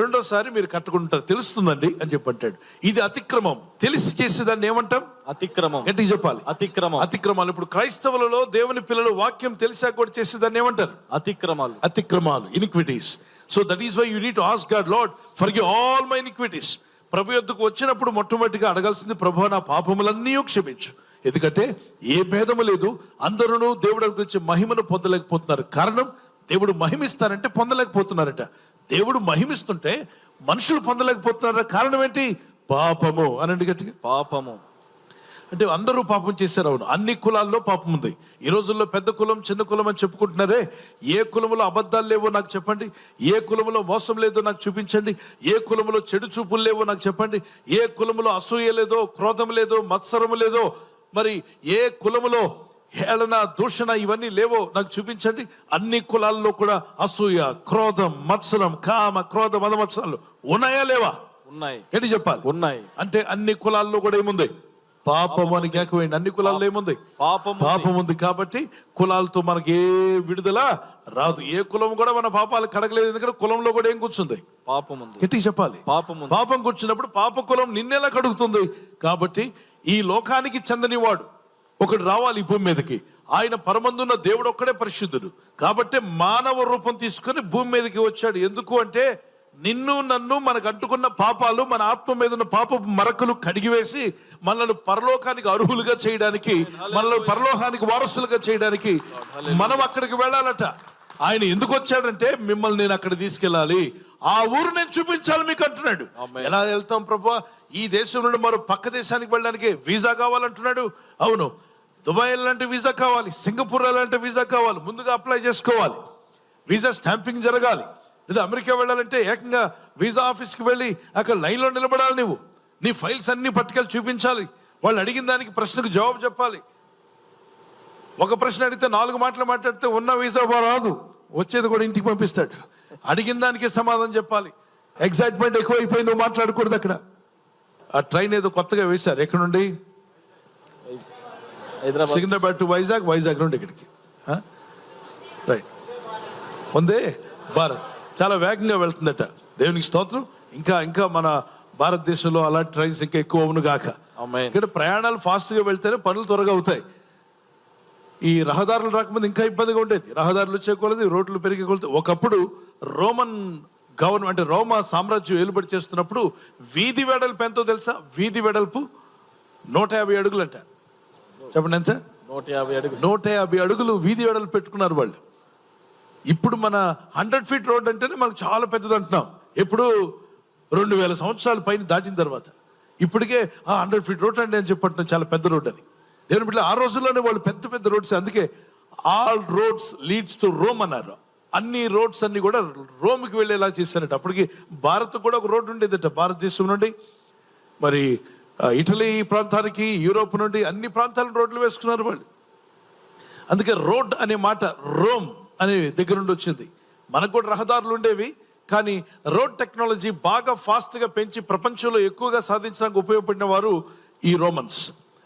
రెండోసారి మీరు కట్టుకుంటారు, తెలుస్తుందండి అని చెప్పి అంటాడు. ఇది అతిక్రమం. తెలిసి చేసేదాన్ని ఏమంటాం? అతిక్రమం. ఏంటి చెప్పాలి? అతిక్రమాలు. ఇప్పుడు క్రైస్తవులలో దేవుని పిల్లలు వాక్యం తెలిసాక కూడా చేసేదాన్ని ఏమంటారు? అతిక్రమాలు, iniquities. So that is why you need to ask God, Lord forgive all my iniquities. ప్రభు యొద్దకు వచ్చినప్పుడు మొట్టమొదటిగా అడగాల్సింది, ప్రభువా నా పాపములన్నీ క్షమించు. ఎందుకంటే ఏ భేదము లేదు, అందరూ దేవుడి గురించి మహిమను పొందలేకపోతున్నారు. కారణం, దేవుడు మహిమిస్తారంటే పొందలేకపోతున్నారట. దేవుడు మహిమిస్తుంటే మనుషులు పొందలేకపోతున్నారట. కారణం ఏంటి? పాపము. అనండి గట్టిగా, పాపము. అంటే అందరూ పాపం చేశారు. అవును, అన్ని కులాల్లో పాపం ఉంది. ఈ రోజుల్లో పెద్ద కులం, చిన్న కులం అని చెప్పుకుంటున్నారే, ఏ కులంలో అబద్ధాలు లేవో నాకు చెప్పండి, ఏ కులంలో మోసం లేదో నాకు చూపించండి, ఏ కులంలో చెడు చూపులు లేవో నాకు చెప్పండి, ఏ కులంలో అసూయ లేదో, క్రోధం లేదో, మత్సరము లేదో, మరి ఏ కులములో హేళన, దూషణ ఇవన్నీ లేవో నాకు చూపించండి. అన్ని కులాల్లో కూడా అసూయ, క్రోధం, మత్సరం, కామ, క్రోధ, మద మత్సరాలు ఉన్నాయా లేవా? ఉన్నాయి. ఏంటి చెప్పాలి? ఉన్నాయి. అంటే అన్ని కులాల్లో కూడా ఏముంది? పాపము అని కేకవేయండి. అన్ని కులాల్లో ఏముంది? పాపం ఉంది. కాబట్టి కులాలతో మనకి ఏ విడుదల రాదు. ఏ కులం కూడా మన పాపాలు కడగలేదు. ఎందుకంటే కులంలో కూడా ఏం కూర్చుంది? పాపం ఉంది. గట్టిగా చెప్పాలి, పాపం కూర్చున్నప్పుడు పాప కులం నిన్నెలా కడుగుతుంది? కాబట్టి ఈ లోకానికి చెందని వాడు ఒకడు రావాలి ఈ భూమి మీదకి. ఆయన పరమందున్న దేవుడు ఒక్కడే పరిశుద్ధుడు. కాబట్టి మానవ రూపం తీసుకుని భూమి మీదకి వచ్చాడు. ఎందుకు అంటే నిన్ను నన్ను మనకు అంటుకున్న పాపాలు, మన ఆత్మ మీద ఉన్న పాపపు మరకలు కడిగివేసి మనల్ని పరలోకానికి అర్హులుగా చేయడానికి, మనల్ని పరలోకానికి వారసులుగా చేయడానికి మనం అక్కడికి వెళ్ళాలట. ఆయన ఎందుకు వచ్చాడంటే మిమ్మల్ని నేను అక్కడ తీసుకెళ్ళాలి, ఆ ఊరు నేను చూపించాలి మీకు అంటున్నాడు. ఎలా వెళ్తాం ప్రభువా? ఈ దేశం నుండి మరో పక్క దేశానికి వెళ్ళడానికి వీసా కావాలంటున్నాడు. అవును, దుబాయ్ వెళ్ళాలంటే వీసా కావాలి, సింగపూర్ వెళ్ళాలంటే వీసా కావాలి, ముందుగా అప్లై చేసుకోవాలి, వీసా స్టాంపింగ్ జరగాలి. లేదా అమెరికా వెళ్ళాలంటే ఏకంగా వీసా ఆఫీస్కి వెళ్ళి అక్కడ లైన్లో నిలబడాలి. నువ్వు నీ ఫైల్స్ అన్ని పట్టుకెళ్ళి చూపించాలి, వాళ్ళు అడిగిన దానికి ప్రశ్నకు జవాబు చెప్పాలి. ఒక ప్రశ్న అడిగితే 4 మాటలు మాట్లాడితే ఉన్న వీసా రాదు, వచ్చేది కూడా ఇంటికి పంపిస్తాడు. అడిగిన దానికి సమాధానం చెప్పాలి. ఎగ్జైట్మెంట్ ఎక్కువైపోయి నువ్వు మాట్లాడకూడదు అక్కడ. ఆ ట్రైన్ ఏదో కొత్తగా వేశారు, ఎక్కడ నుండి? సికింద్రాబాద్ టు వైజాగ్, వైజాగ్ నుండి ఇక్కడికి. రైట్, ఉందే భారత్ చాలా వేగంగా వెళ్తుందట. దేవునికి స్తోత్రం. ఇంకా ఇంకా మన భారతదేశంలో అలాంటి ట్రైన్స్ ఇంకా ఎక్కువ అవును గాక. ఇక్కడ ప్రయాణాలు ఫాస్ట్ గా వెళ్తేనే పనులు త్వరగా అవుతాయి. ఈ రహదారులు రాకముందు ఇంకా ఇబ్బందిగా ఉండేది. రహదారులు వచ్చే కొలది, రోడ్లు పెరిగే కొలది. ఒకప్పుడు రోమన్ గవర్నమెంట్ అంటే రోమా సామ్రాజ్యం ఏలుబడి చేస్తున్నప్పుడు వీధి వెడల్పు ఎంతో తెలుసా? వీధి వెడల్పు 150 అడుగులు అంట. చెప్పండి ఎంత? 150 అడుగులు వీధి వెడల్పు పెట్టుకున్నారు వాళ్ళు. ఇప్పుడు మన 100 ఫీట్ రోడ్ అంటేనే మనకు చాలా పెద్దది అంటున్నాం. ఎప్పుడు 2000 సంవత్సరాల పైన దాటిన తర్వాత ఇప్పటికే 100 ఫీట్ రోడ్ అండి అని చెప్పంటున్నాం, చాలా పెద్ద రోడ్ అని. దేవుని బిడ్డ, ఆ రోజుల్లోనే వాళ్ళు పెద్ద పెద్ద రోడ్స్, అందుకే all roads leads to Rome అన్నారు. అన్ని రోడ్స్ అన్ని కూడా రోమ్కి వెళ్ళేలా చేశారట. అప్పటికి భారత్ కూడా ఒక రోడ్డు ఉండేదట, భారతదేశం నుండి మరి ఇటలీ ప్రాంతానికి, యూరోప్ నుండి అన్ని ప్రాంతాలను రోడ్లు వేసుకున్నారు వాళ్ళు. అందుకే రోడ్ అనే మాట రోమ్ అనే దగ్గర నుండి వచ్చింది. మనకు కూడా రహదారులు ఉండేవి, కానీ రోడ్ టెక్నాలజీ బాగా ఫాస్ట్గా పెంచి ప్రపంచంలో ఎక్కువగా సాధించడానికి ఉపయోగపడిన వారు ఈ రోమన్స్.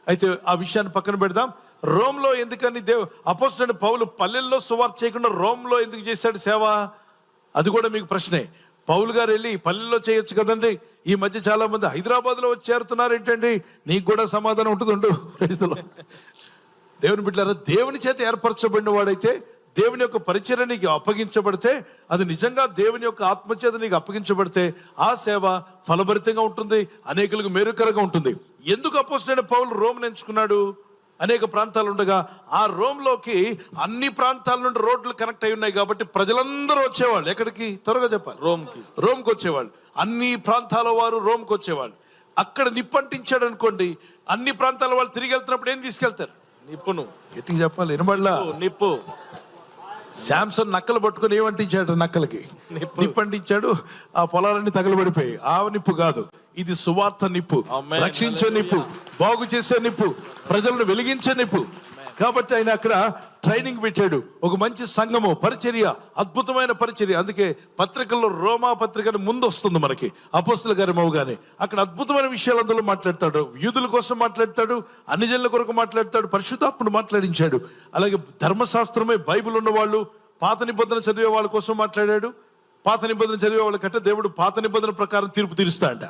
అయితే ఆ విషయాన్ని పక్కన పెడదాం. రోమ్లో ఎందుకని అపోస్తలుడైన పౌలు పల్లెల్లో సువార్త చేయకుండా రోమ్లో ఎందుకు చేశాడు సేవ? అది కూడా మీకు ప్రశ్నే. పౌలు గారు వెళ్ళి పల్లెల్లో చేయొచ్చు కదండి. ఈ మధ్య చాలా మంది హైదరాబాద్లో వచ్చి చేరుతున్నారు ఏంటండి? నీకు కూడా సమాధానం ఉంటుంది. ప్రజలు దేవుని బిడ్డలారా, దేవుని చేత ఏర్పరచబడిన వాడైతే, దేవుని యొక్క పరిచర్య నీకు అప్పగించబడితే, అది నిజంగా దేవుని యొక్క ఆత్మచేత నీకు అప్పగించబడితే ఆ సేవ ఫలభరితంగా ఉంటుంది, అనేకులకు మేలుకరంగా ఉంటుంది. ఎందుకు అపోస్తలుడైన పౌలు రోమ్ను ఎంచుకున్నాడు? అనేక ప్రాంతాలు ఉండగా ఆ రోమ్లోకి అన్ని ప్రాంతాల నుండి రోడ్లు కనెక్ట్ అయి ఉన్నాయి కాబట్టి ప్రజలందరూ వచ్చేవాళ్ళు. ఎక్కడికి? త్వరగా చెప్పాలి. రోమ్కి వచ్చేవాళ్ళు. అన్ని ప్రాంతాల వారు రోమ్కి వచ్చేవాళ్ళు. అక్కడ నిప్పంటించాడు అనుకోండి, అన్ని ప్రాంతాల వాళ్ళు తిరిగి వెళ్తున్నప్పుడు ఏం తీసుకెళ్తారు? నిప్పును. ఎట్టికి చెప్పాలి? వినబడలా? నిప్పు. శాంసన్ నక్కలు పట్టుకుని ఏమంటించాడు? నక్కలకి నిప్పంటించాడు. ఆ పొలాలన్నీ తగలబడిపోయి. ఆ నిప్పు కాదు, ఇది సువార్త నిప్పు, రక్షించే నిప్పు, బాగు చేసే నిప్పు, ప్రజలను వెలిగించే నిప్పు. కాబట్టి ఆయన అక్కడ ట్రైనింగ్ పెట్టాడు. ఒక మంచి సంఘము, పరిచర్య, అద్భుతమైన పరిచర్య. అందుకే పత్రికల్లో రోమా పత్రిక ముందు వస్తుంది మనకి, అపోస్తల గారి మౌగానే. అక్కడ అద్భుతమైన విషయాలు అందులో మాట్లాడతాడు. యూదుల కోసం మాట్లాడతాడు, అన్ని జనుల కొరకు మాట్లాడతాడు, పరిశుద్ధాత్ముడు మాట్లాడించాడు. అలాగే ధర్మశాస్త్రమే బైబిల్ ఉన్న వాళ్ళు, పాత నిబంధన చదివే వాళ్ళ కోసం మాట్లాడాడు. పాత నిబంధన చదివే వాళ్ళకంటే దేవుడు పాత నిబంధన ప్రకారం తీర్పు తీరుస్తాడంట.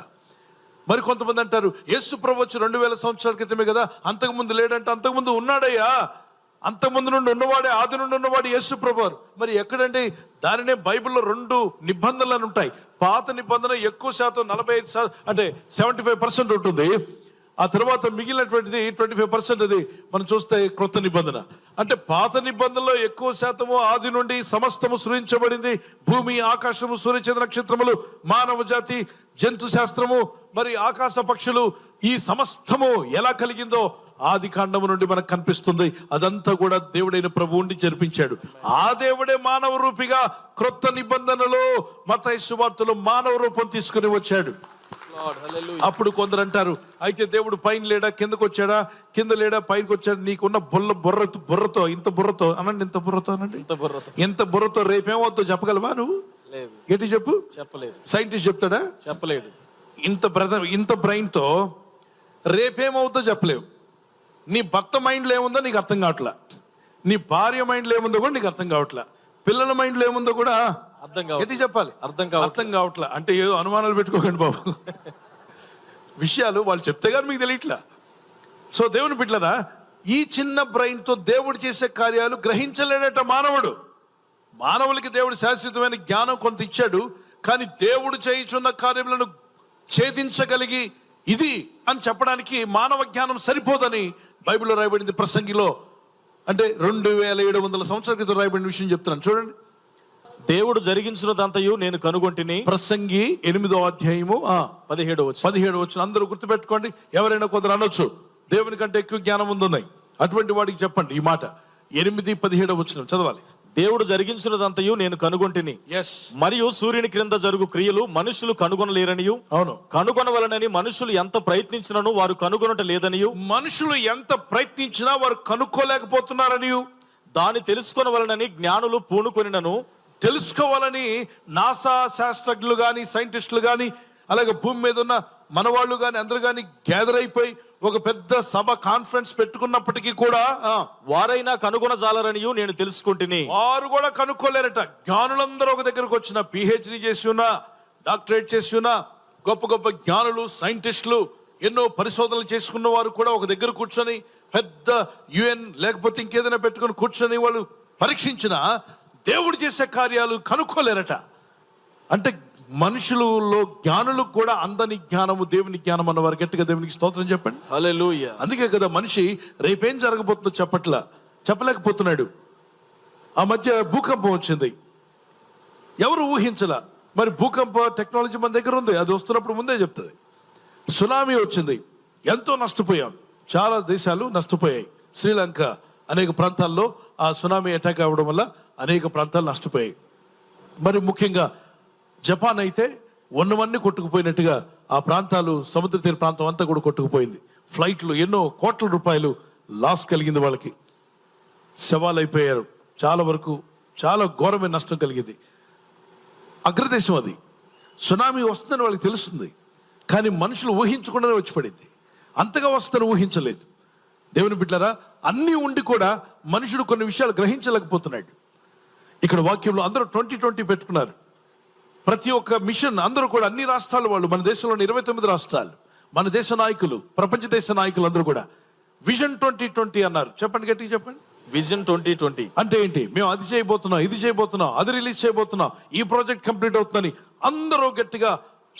మరి కొంతమంది అంటారు, యేసు ప్రభు వచ్చి 2000 సంవత్సరాల క్రితమే కదా, అంతకుముందు లేడంటే. అంతకుముందు ఉన్నాడయ్యా, అంతకుముందు నుండి ఉన్నవాడే, ఆది నుండి ఉన్నవాడు యేసు ప్రభు. మరి ఎక్కడండి? దానినే బైబిల్లో 2 నిబంధనలు ఉంటాయి. పాత నిబంధన ఎక్కువ శాతం 45% అంటే 75% ఉంటుంది. ఆ తర్వాత మిగిలినటువంటిది 25% అది మనం చూస్తే క్రొత్త నిబంధన. అంటే పాత నిబంధనలో ఎక్కువ శాతము ఆది నుండి సమస్తము సృజించబడింది. భూమి, ఆకాశము, సూర్యచంద్ర నక్షత్రములు, మానవ జాతి, జంతు శాస్త్రము, మరి ఆకాశ పక్షులు, ఈ సమస్తము ఎలా కలిగిందో ఆది కాండము నుండి మనకు కనిపిస్తుంది. అదంతా కూడా దేవుడైన ప్రభువు ఉండి జరిపించాడు. ఆ దేవుడే మానవ రూపిగా క్రొత్త నిబంధనలో మత్తయి సువార్తలో మానవ రూపం తీసుకుని వచ్చాడు. అప్పుడు కొందరు అంటారు, అయితే దేవుడు పైన లేడా, కిందకు వచ్చాడా? కింద లేడా, పైనకి వచ్చాడు? నీకున్న బుర్రతో ఇంత బుర్రతో అనండి, ఎంత బుర్రతో రేపేమవుతో చెప్పగలవా నువ్వు? ఏంటి చెప్పు? చెప్పలేదు. సైంటిస్ట్ చెప్తాడా? చెప్పలేడు. ఇంత బ్రెయిన్ తో రేపేమవుతో చెప్పలేవు. నీ భర్త మైండ్లో ఏముందో నీకు అర్థం కావట్లా, నీ భార్య మైండ్లో ఏముందో కూడా నీకు అర్థం కావట్లా, పిల్లల మైండ్లో ఏముందో కూడా అర్థం కావట్లా. ఏంటి చెప్పాలి? అర్థం కావట్లా. అంటే ఏదో అనుమానాలు పెట్టుకోకండి బాబు, విషయాలు వాళ్ళు చెప్తే గారు మీకు తెలియట్లా. సో దేవుని బిడ్డలారా, ఈ చిన్న బ్రెయిన్ తో దేవుడు చేసే కార్యాలు గ్రహించలేడట మానవుడు. మానవులకి దేవుడు శాశ్వతమైన జ్ఞానం కొంత ఇచ్చాడు, కానీ దేవుడు చేయుచున్న కార్యములను ఛేదించగలిగి ఇది అని చెప్పడానికి మానవ జ్ఞానం సరిపోదని బైబిల్లో రాయబడింది. ప్రసంగిలో అంటే 2700 సంవత్సరాల క్రితం రాయబడిన విషయం చెప్తున్నాను చూడండి. దేవుడు జరిగించినదంతయు నేను కనుగొంటిని. ప్రసంగి 8వ అధ్యాయము 17వ వచనం. అందరూ గుర్తుపెట్టుకోండి. ఎవరైనా కొందరు అనొచ్చు, దేవుని కంటే ఎక్కువ జ్ఞానం ఉందని. అటువంటి వాడికి చెప్పండి ఈ మాట. 8:17 వచనం చదవాలి. దేవుడు జరిగించినదంతయు నేను కనుగొంటిని, మరియు సూర్యుని క్రింద జరుగు క్రియలు మనుషులు కనుగొనలేరనియు, అవును, కనుగొనవలనని మనుషులు ఎంత ప్రయత్నించినను వారు కనుగొనట లేదనియు, మనుషులు ఎంత ప్రయత్నించినా వారు కనుక్కోలేకపోతున్నారనియు, దాన్ని తెలుసుకొనవలనని జ్ఞానులు పూనుకొనినను, తెలుసుకోవాలని నాసా శాస్త్రజ్ఞులు గాని, సైంటిస్టులు గాని, అలాగే భూమి మీద ఉన్న మనవాళ్ళు గాని అందరూ గాని గ్యాదర్ అయిపోయి ఒక పెద్ద సభ, కాన్ఫరెన్స్ పెట్టుకున్నప్పటికీ కూడా వారైనా కనుగొనజాలరనియు నేను తెలుసుకుంటుని. వారు కూడా కనుక్కోలేరట. జ్ఞానులందరూ ఒక దగ్గరకు వచ్చిన, పిహెచ్డి చేసి ఉన్నా, డాక్టరేట్ చేసి ఉన్నా, గొప్ప గొప్ప జ్ఞానులు, సైంటిస్టులు, ఎన్నో పరిశోధనలు చేసుకున్న వారు కూడా ఒక దగ్గర కూర్చొని, పెద్ద UN లేకపోతే ఇంకేదైనా పెట్టుకుని కూర్చొని వాళ్ళు పరీక్షించిన దేవుడు చేసే కార్యాలు కనుక్కోలేరట. అంటే మనుషులలో జ్ఞానులకు కూడా అందని జ్ఞానము దేవుని జ్ఞానం అన్నవారు. గట్టిగా దేవునికి స్తోత్రం చెప్పండి. హల్లెలూయా. అందుకే కదా మనిషి రేపేం జరగబోతుందో చెప్పలేకపోతున్నాడు. ఆ మధ్య భూకంపం వచ్చింది, ఎవరు ఊహించలా. మరి భూకంప టెక్నాలజీ మన దగ్గర ఉంది, అది వస్తున్నప్పుడు ముందే చెప్తుంది. సునామీ వచ్చింది, ఎంతో నష్టపోయాం, చాలా దేశాలు నష్టపోయాయి. శ్రీలంక అనేక ప్రాంతాల్లో ఆ సునామీ అటాక్ అవ్వడం వల్ల అనేక ప్రాంతాలు నష్టపోయాయి. మరి ముఖ్యంగా జపాన్ అయితే ఉన్నవన్నీ కొట్టుకుపోయినట్టుగా ఆ ప్రాంతాలు, సముద్ర తీర ప్రాంతం అంతా కూడా కొట్టుకుపోయింది. ఫ్లైట్లు ఎన్నో కోట్ల రూపాయలు లాస్ కలిగింది, వాళ్ళకి శవాలు అయిపోయారు, చాలా వరకు చాలా ఘోరమైన నష్టం కలిగింది. అగ్రదేశం అది. సునామీ వస్తుందని వాళ్ళకి తెలుస్తుంది, కానీ మనుషులు ఊహించకుండానే వచ్చి పడింది. అంతగా వస్తుందని ఊహించలేదు. దేవుని బిడ్డలారా, అన్నీ ఉండి కూడా మనుషుడు కొన్ని విషయాలు గ్రహించలేకపోతున్నాడు. ఇక్కడ వాక్యంలో అందరూ 2020 పెట్టుకున్నారు. ప్రతి ఒక్క మిషన్ అందరూ కూడా, అన్ని రాష్ట్రాల వాళ్ళు, మన దేశంలోని 29 రాష్ట్రాలు, మన దేశ నాయకులు, ప్రపంచ దేశ నాయకులు అందరూ కూడా విజన్ 2020 అన్నారు. చెప్పండి, గట్టిగా చెప్పండి. విజన్ 2020 అంటే ఏంటి? మేము అది చేయబోతున్నాం, ఇది చేయబోతున్నాం, అది రిలీజ్ చేయబోతున్నాం, ఈ ప్రాజెక్ట్ కంప్లీట్ అవుతుందని అందరూ గట్టిగా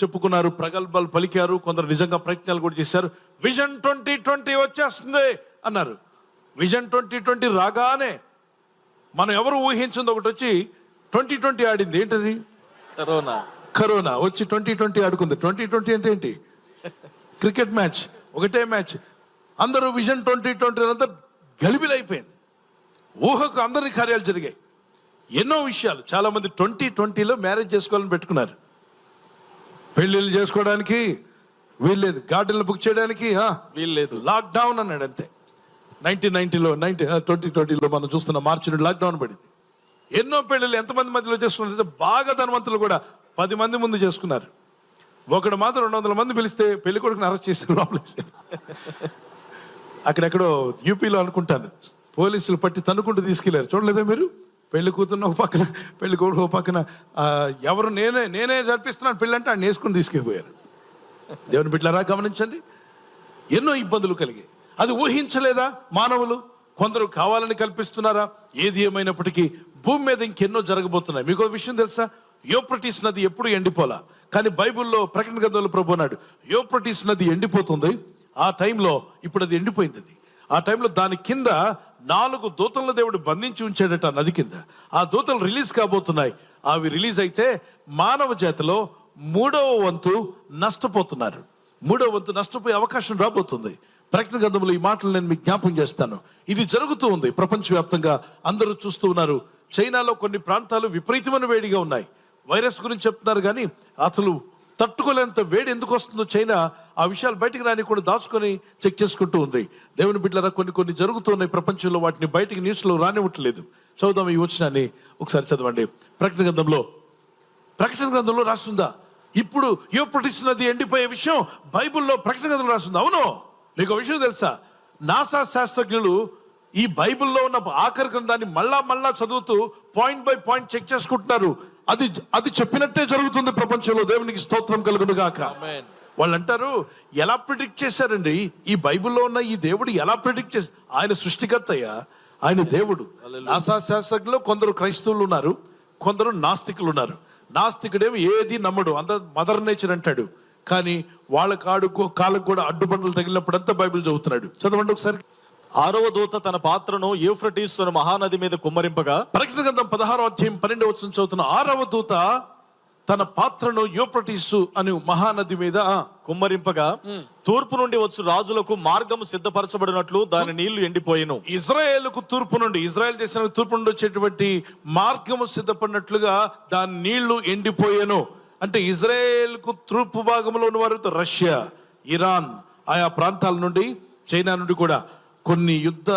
చెప్పుకున్నారు, ప్రగల్భాలు పలికారు. కొందరు నిజంగా ప్రయత్నాలు కూడా చేశారు. విజన్ 2020 వచ్చేస్తుంది అన్నారు. విజన్ 2020 రాగానే మనం ఎవరు ఊహించింది ఒకటి వచ్చి 2020 ఆడింది. ఏంటది? కరోనా వచ్చి 2020 ఆడుకుంది. 2020 అంటే ఏంటి? క్రికెట్ మ్యాచ్, ఒకటే మ్యాచ్. అందరూ విజన్ 2020 అంతా గలిబిలైపోయింది. ఊహకు అందరి కార్యాలు జరిగాయి. ఎన్నో విషయాలు. చాలా మంది 2020లో మ్యారేజ్ చేసుకోవాలని పెట్టుకున్నారు. పెళ్లిళ్ళు చేసుకోవడానికి వీల్లేదు, గార్డెన్లు బుక్ చేయడానికి వీల్లేదు, లాక్డౌన్ అన్నాడు అంతే. 2020లో మనం చూస్తున్న మార్చి నుండి లాక్డౌన్ పడింది. ఎన్నో పెళ్లిళ్ళు ఎంతమంది మధ్యలో చేసుకున్నారు? బాగా ధనవంతులు కూడా 10 మంది ముందు చేసుకున్నారు. ఒకడు మాత్రం 200 మంది పిలిస్తే పెళ్లి కొడుకుని అరెస్ట్ చేసి లోపలేసారు. అక్కడెక్కడో యూపీలో అనుకుంటాను, పోలీసులు పట్టి తన్నుకుంటూ తీసుకెళ్లారు. చూడలేదా మీరు? పెళ్లి కూతురున్న ఒక పక్కన, పెళ్లి కొడుకు ఒక పక్కన. ఎవరు నేనే జరిపిస్తున్నాను పెళ్ళి అంటే ఆయన వేసుకుని తీసుకెళ్ళిపోయారు. దేవుని బిడ్డలారా, గమనించండి, ఎన్నో ఇబ్బందులు కలిగాయి. అది ఊహించలేదా మానవులు? కొందరు కావాలని కల్పిస్తున్నారా? ఏది ఏమైనప్పటికీ భూమి మీద ఇంకెన్నో జరగబోతున్నాయి. మీకు ఒక విషయం తెలుసా? యూఫ్రటీస్ నది ఎప్పుడు ఎండిపోలా, కానీ బైబిల్లో ప్రకటన గ్రంథంలో ప్రభు అన్నాడు, యూఫ్రటీస్ నది ఎండిపోతుంది. ఆ టైంలో ఇప్పుడు అది ఎండిపోయింది. ఆ టైంలో దాని కింద 4 దూతలను దేవుడు బంధించి ఉంచాడట నది కింద. ఆ దూతలు రిలీజ్ కాబోతున్నాయి. అవి రిలీజ్ అయితే మానవ జాతిలో 3వ వంతు నష్టపోతున్నారు. 3వ వంతు నష్టపోయే అవకాశం రాబోతుంది. ప్రకటన గ్రంథంలో ఈ మాటలు నేను మీకు జ్ఞాపకం చేస్తాను. ఇది జరుగుతూ ఉంది ప్రపంచవ్యాప్తంగా, అందరూ చూస్తూ ఉన్నారు. చైనాలో కొన్ని ప్రాంతాలు విపరీతమైన వేడిగా ఉన్నాయి. వైరస్ గురించి చెప్తున్నారు, కానీ అసలు తట్టుకోలేంత వేడి ఎందుకు వస్తుందో చైనా ఆ విషయాలు బయటికి రాని కూడా దాచుకొని చెక్ చేసుకుంటూ ఉంది. దేవుని బిడ్డలారా, కొన్ని జరుగుతూ ఉన్నాయి ప్రపంచంలో, వాటిని బయటికి న్యూస్లో రానివ్వట్లేదు. చదువుదాం ఈ వచనాన్ని ఒకసారి చదవండి. ప్రకటన గ్రంథంలో రాస్తుందా? ఇప్పుడు యూఫ్రటీస్ నది ఎండిపోయే విషయం బైబిల్లో ప్రకటన గ్రంథంలో రాస్తుందా? అవును. మీకు ఒక విషయం తెలుసా? నాసా శాస్త్రజ్ఞులు ఈ బైబిల్లో ఉన్న ఆఖరి గ్రంథాన్ని మళ్ళా చదువుతూ పాయింట్ బై పాయింట్ చెక్ చేసుకుంటున్నారు. అది చెప్పినట్టే జరుగుతుంది ప్రపంచంలో. దేవునికి స్తోత్రం కలుగును గాక. వాళ్ళు అంటారు, ఎలా ప్రిడిక్ట్ చేశారండి? ఈ బైబిల్లో ఉన్న ఈ దేవుడు ఎలా ప్రిడిక్ట్ చేశారు? ఆయన సృష్టికర్తయ్యా, ఆయన దేవుడు. నాసా శాస్త్రజ్ఞులు కొందరు క్రైస్తవులు ఉన్నారు, కొందరు నాస్తికులు ఉన్నారు. నాస్తికుడేమో ఏది నమ్మడు, అంత మదర్ నేచర్ అంటాడు. కానీ వాళ్ళ కాళ్ళకు కూడా అడ్డుబండలు తగిలినప్పుడు అంతా బైబిల్ చదువుతున్నాడు. చదవండి ఒకసారి. 6వ దూత తన పాత్రను యూఫ్రటీస్ మహానది మీద కుమ్మరింపగా, ప్రకటన గ్రంథం 16వ అధ్యాయం 12వ వచనం చదువుతున్న 6వ దూత తన పాత్రను యూఫ్రటీస్ అని మహానది మీద కుమ్మరింపగా, తూర్పు నుండి వచ్చు రాజులకు మార్గము సిద్ధపరచబడినట్లు దాని నీళ్లు ఎండిపోయెను. ఇజ్రాయేల్ దేశానికి తూర్పు నుండి వచ్చేటువంటి మార్గము సిద్ధపడినట్లుగా దాని నీళ్లు ఎండిపోయెను. అంటే ఇజ్రాయేల్ కు తూర్పు భాగంలో ఉన్న వారు రష్యా, ఇరాన్, ఆయా ప్రాంతాల నుండి, చైనా నుండి కూడా కొన్ని యుద్ధ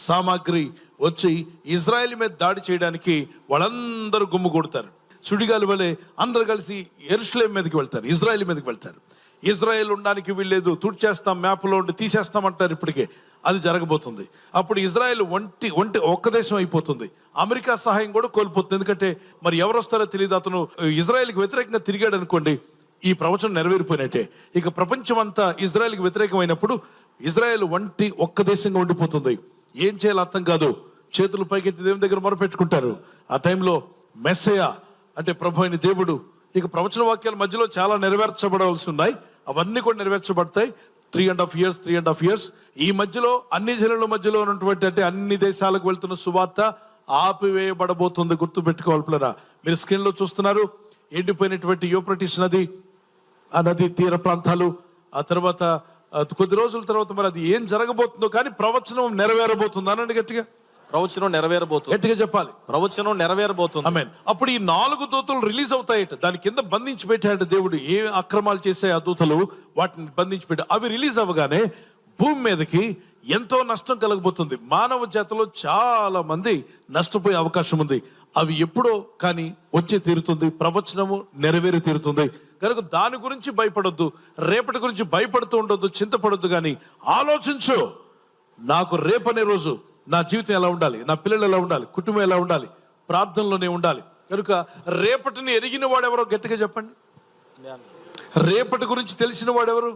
సామాగ్రి వచ్చి ఇజ్రాయెల్ మీద దాడి చేయడానికి వాళ్ళందరూ గుమ్ము కొడతారు. సుడిగాలి వలె అందరు కలిసి యెరూషలేం మీదకి వెళ్తారు, ఇజ్రాయెల్ మీదకి వెళ్తారు. ఇజ్రాయెల్ ఉండడానికి వీల్లేదు, తుడిచేస్తాం, మ్యాప్లో ఉండి తీసేస్తామంటారు. ఇప్పటికే అది జరగబోతుంది. అప్పుడు ఇజ్రాయెల్ ఒక్క దేశం అయిపోతుంది. అమెరికా సహాయం కూడా కోల్పోతుంది. ఎందుకంటే మరి ఎవరు వస్తారో తెలియదు. అతను ఇజ్రాయెల్కి వ్యతిరేకంగా తిరిగాడు అనుకోండి, ఈ ప్రవచనం నెరవేరిపోయినట్టే. ఇక ప్రపంచం అంతా ఇజ్రాయెల్కి వ్యతిరేకమైనప్పుడు ఇజ్రాయెల్ ఒక్క దేశంగా ఉండిపోతుంది. ఏం చేయాలో అర్థం కాదు. చేతులు పైకెత్తి దేవుని దగ్గర మొరపెట్టుకుంటారు. ఆ టైంలో మెస్సయా అంటే ప్రభు అయిన దేవుడు, ఇక ప్రవచన వాక్యాల మధ్యలో చాలా నెరవేర్చబడవలసి ఉన్నాయి. అవన్నీ కూడా నెరవేర్చబడతాయి. 3.5 years. ఈ మధ్యలో అన్ని జనుల మధ్యలో ఉన్నటువంటి, అంటే అన్ని దేశాలకు వెళ్తున్న సువార్త ఆపివేయబడబోతుంది. గుర్తు పెట్టుకోవాలరా. మీరు స్క్రీన్ లో చూస్తున్నారు ఎండిపోయినటువంటి యూఫ్రటీస్ నది, ఆ నది తీర ప్రాంతాలు. ఆ తర్వాత కొద్ది రోజుల తర్వాత మరి అది ఏం జరగబోతుందో, కానీ ప్రవచనం నెరవేరబోతుంది. అనండి గట్టిగా. ప్రవచనం నెరవేరబోతుంది. గట్టిగా చెప్పాలి, ప్రవచనం నెరవేరబోతుంది. ఆమేన్. అప్పుడు ఈ 4 దూతలు రిలీజ్ అవుతాయట. దాని కింద బంధించి పెట్టాడు దేవుడు. ఏ అక్రమాలు చేసే ఆ దూతలు వాటిని బంధించి పెట్టాడు. అవి రిలీజ్ అవ్వగానే భూమి మీదకి ఎంతో నష్టం కలగబోతుంది. మానవ జాతిలో చాలా మంది నష్టపోయే అవకాశం ఉంది. అవి ఎప్పుడో కానీ వచ్చే తీరుతుంది. ప్రవచనము నెరవేరి తీరుతుంది. కనుక దాని గురించి భయపడొద్దు, రేపటి గురించి భయపడుతూ ఉండొద్దు, చింతపడొద్దు. కానీ ఆలోచించు, నాకు రేపనే రోజు నా జీవితం ఎలా ఉండాలి, నా పిల్లలు ఎలా ఉండాలి, కుటుంబం ఎలా ఉండాలి, ప్రార్థనలోనే ఉండాలి. కనుక రేపటిని ఎరిగిన వాడెవరో గట్టిగా చెప్పండి. రేపటి గురించి తెలిసిన వాడెవరు?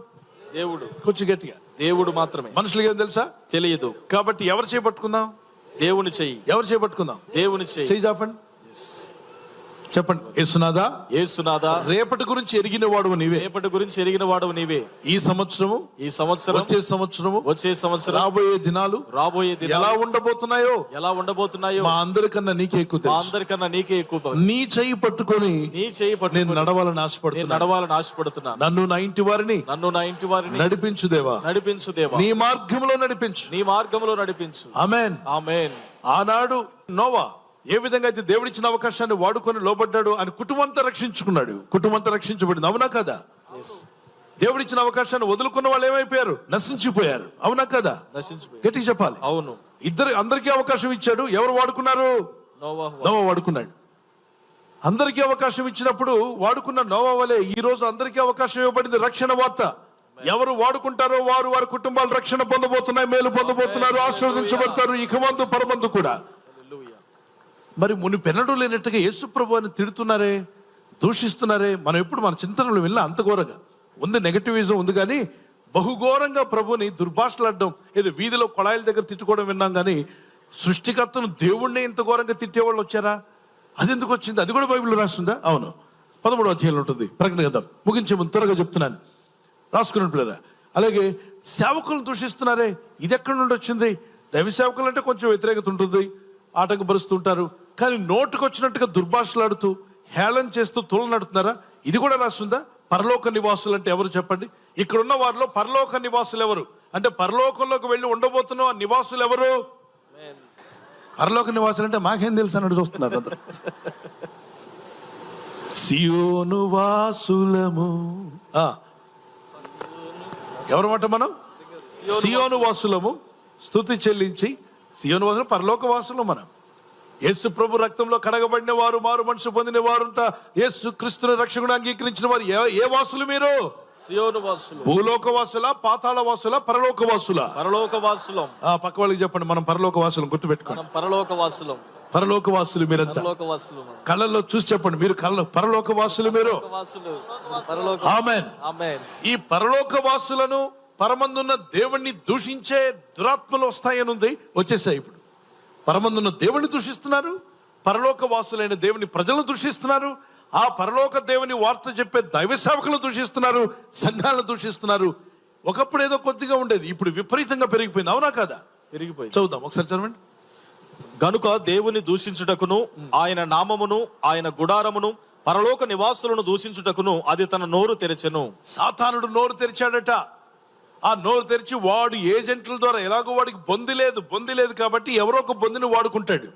దేవుడు. కొంచెం గట్టిగా. దేవుడు మాత్రమే. మనుషులకి ఏం తెలుసా? తెలియదు. కాబట్టి ఎవరు చేపట్టుకుందాం? దేవుని చెయ్యి. ఎవరు చేపట్టుకుందాం? దేవుని చెయ్యి. చెయ్యి చెప్పండి, చెప్పండి. యేసునాథా, యేసునాథా, రేపటి గురించి ఎరిగిన వాడు నీవే. రేపటి గురించి ఎరిగిన వాడు నీవే. ఈ సంవత్సరము, వచ్చే సంవత్సరం, రాబోయే దినాలు ఎలా ఉండబోతున్నాయో మా అందరికన్నా నీకే ఎక్కువ తెలుసు. అందరికన్నా నీకే ఎక్కువ. నీ చెయ్యి పట్టుకొని నేను నడవాలని ఆశపడుతున్నా. నన్ను నా ఇంటి వారిని నడిపించు దేవా. నీ మార్గంలో నడిపించు. ఆమేన్, ఆమేన్. ఆనాడు నోవా ఏ విధంగా అయితే దేవుడిచ్చిన అవకాశాన్ని వాడుకొని లోబడ్డాడు, అని కుటుంబంతా రక్షించుకున్నాడు. కుటుంబంతా రక్షించబడింది. అవునా కదా? దేవుడిచ్చిన అవకాశాన్ని వదులుకున్న వాళ్ళు ఏమైపోయారు? నశించిపోయారు. అవునా కదా? గట్టిగా చెప్పాలి. అవును. అందరికీ అవకాశం ఇచ్చాడు. ఎవరు వాడుకున్నారు? నోవా వాడుకున్నాడు. అందరికీ అవకాశం ఇచ్చినప్పుడు వాడుకున్న నోవా వలె ఈ రోజు అందరికీ అవకాశం ఇవ్వబడింది. రక్షణ వార్త ఎవరు వాడుకుంటారో వారు వారి కుటుంబాలు రక్షణ పొందబోతున్నాయి, మేలు పొందబోతున్నారు, ఆశీర్వదించబడతారు, ఇక మందు పరమందు కూడా. మరి మునిపెన్నడూ లేనట్టుగా యేసు ప్రభువుని తిడుతున్నారే, దూషిస్తున్నారే. మనం ఎప్పుడు మన చింతనలు వెళ్ళా అంత ఘోరంగా ఉంది. నెగటివిజం ఉంది, కానీ బహుఘోరంగా ప్రభుని దుర్భాషలాడడం, ఏదో వీధిలో కొళాయిల దగ్గర తిట్టుకోవడం విన్నాం. కానీ సృష్టికర్తను దేవుణ్ణి ఇంత ఘోరంగా తిట్టేవాళ్ళు వచ్చారా? అది ఎందుకు వచ్చింది? అది కూడా బైబిల్లో రాస్తుందా? అవును, 13వ అధ్యాయంలో ఉంటుంది. ప్రకటన గ్రంథం ముగించే ముందు త్వరగా చెప్తున్నాను, రాసుకున్న పిల్లరా. అలాగే సేవకులను దూషిస్తున్నారే, ఇది ఎక్కడి నుండి వచ్చింది? దైవ సేవకులు అంటే కొంచెం వ్యతిరేకత ఉంటుంది, ఆటంకపరుస్తుంటారు. కానీ నోటుకు వచ్చినట్టుగా దుర్భాషలాడుతూ హేళన చేస్తూ తోలనడుతున్నారా? ఇది కూడా రాస్తుందా? పరలోక నివాసులు అంటే ఎవరు చెప్పండి? ఇక్కడున్న వారిలో పరలోక నివాసులు ఎవరు అంటే పరలోకంలోకి వెళ్ళి ఉండబోతున్న నివాసులు ఎవరు? పరలోక నివాసులు అంటే మాకేం తెలుసు అన్నట్టు చూస్తున్నారు అందరూ. సియోను వాసులము. ఎవరమాట మనం? సియోను వాసులము. స్తుతి చెల్లించి సియోను వాసులు పరలోక వాసులు. మనం యేసు ప్రభు రక్తంలో కడగబడిన వారు, మారు మనసు పొందిన వారంతా, యేసు క్రీస్తుని రక్షకుడు అంగీకరించిన వారు. ఏ వాసులు మీరు? సియోను వాసులు. భూలోక వాసుల, పాతాళ వాసుల, పరలోక వాసుల? పరలోక వాసులం. పక్క వాళ్ళకి చెప్పండి, మనం పరలోక వాసులం. గుర్తుపెట్టుకోండి, పరలోక వాసులం. పరలోక వాసులు మీరంతా. కళ్ళల్లో చూసి చెప్పండి, మీరు పరలోక వాసులు మీరు. ఆమేన్, ఆమేన్. ఈ పరలోక వాసులను, పరమందున్న దేవుణ్ణి దూషించే దురాత్మలు వస్తాయని ఉంది, వచ్చేసాయి. ఇప్పుడు పరమందున్న దేవుణ్ణి దూషిస్తున్నారు, పరలోక వాసులైన దేవుని ప్రజలను దూషిస్తున్నారు, ఆ పరలోక దేవుని వార్త చెప్పే దైవ సేవకులను దూషిస్తున్నారు, సంఘాలను దూషిస్తున్నారు. ఒకప్పుడు ఏదో కొద్దిగా ఉండేది, ఇప్పుడు విపరీతంగా పెరిగిపోయింది. అవునా కదా? పెరిగిపోయింది. చదువుదాం ఒకసారి, చదవండి. గనుక దేవుని దూషించుటకును, ఆయన నామమును, ఆయన గుడారమును, పరలోక నివాసులను దూషించుటకును అది తన నోరు తెరచెను. సాతానుడు నోరు తెరిచాడట. ఆ నోరు తెరిచి వాడు ఏజెంట్ల ద్వారా, ఎలాగో వాడికి బొంది లేదు కాబట్టి ఎవరో ఒక బొందిని వాడుకుంటాడు.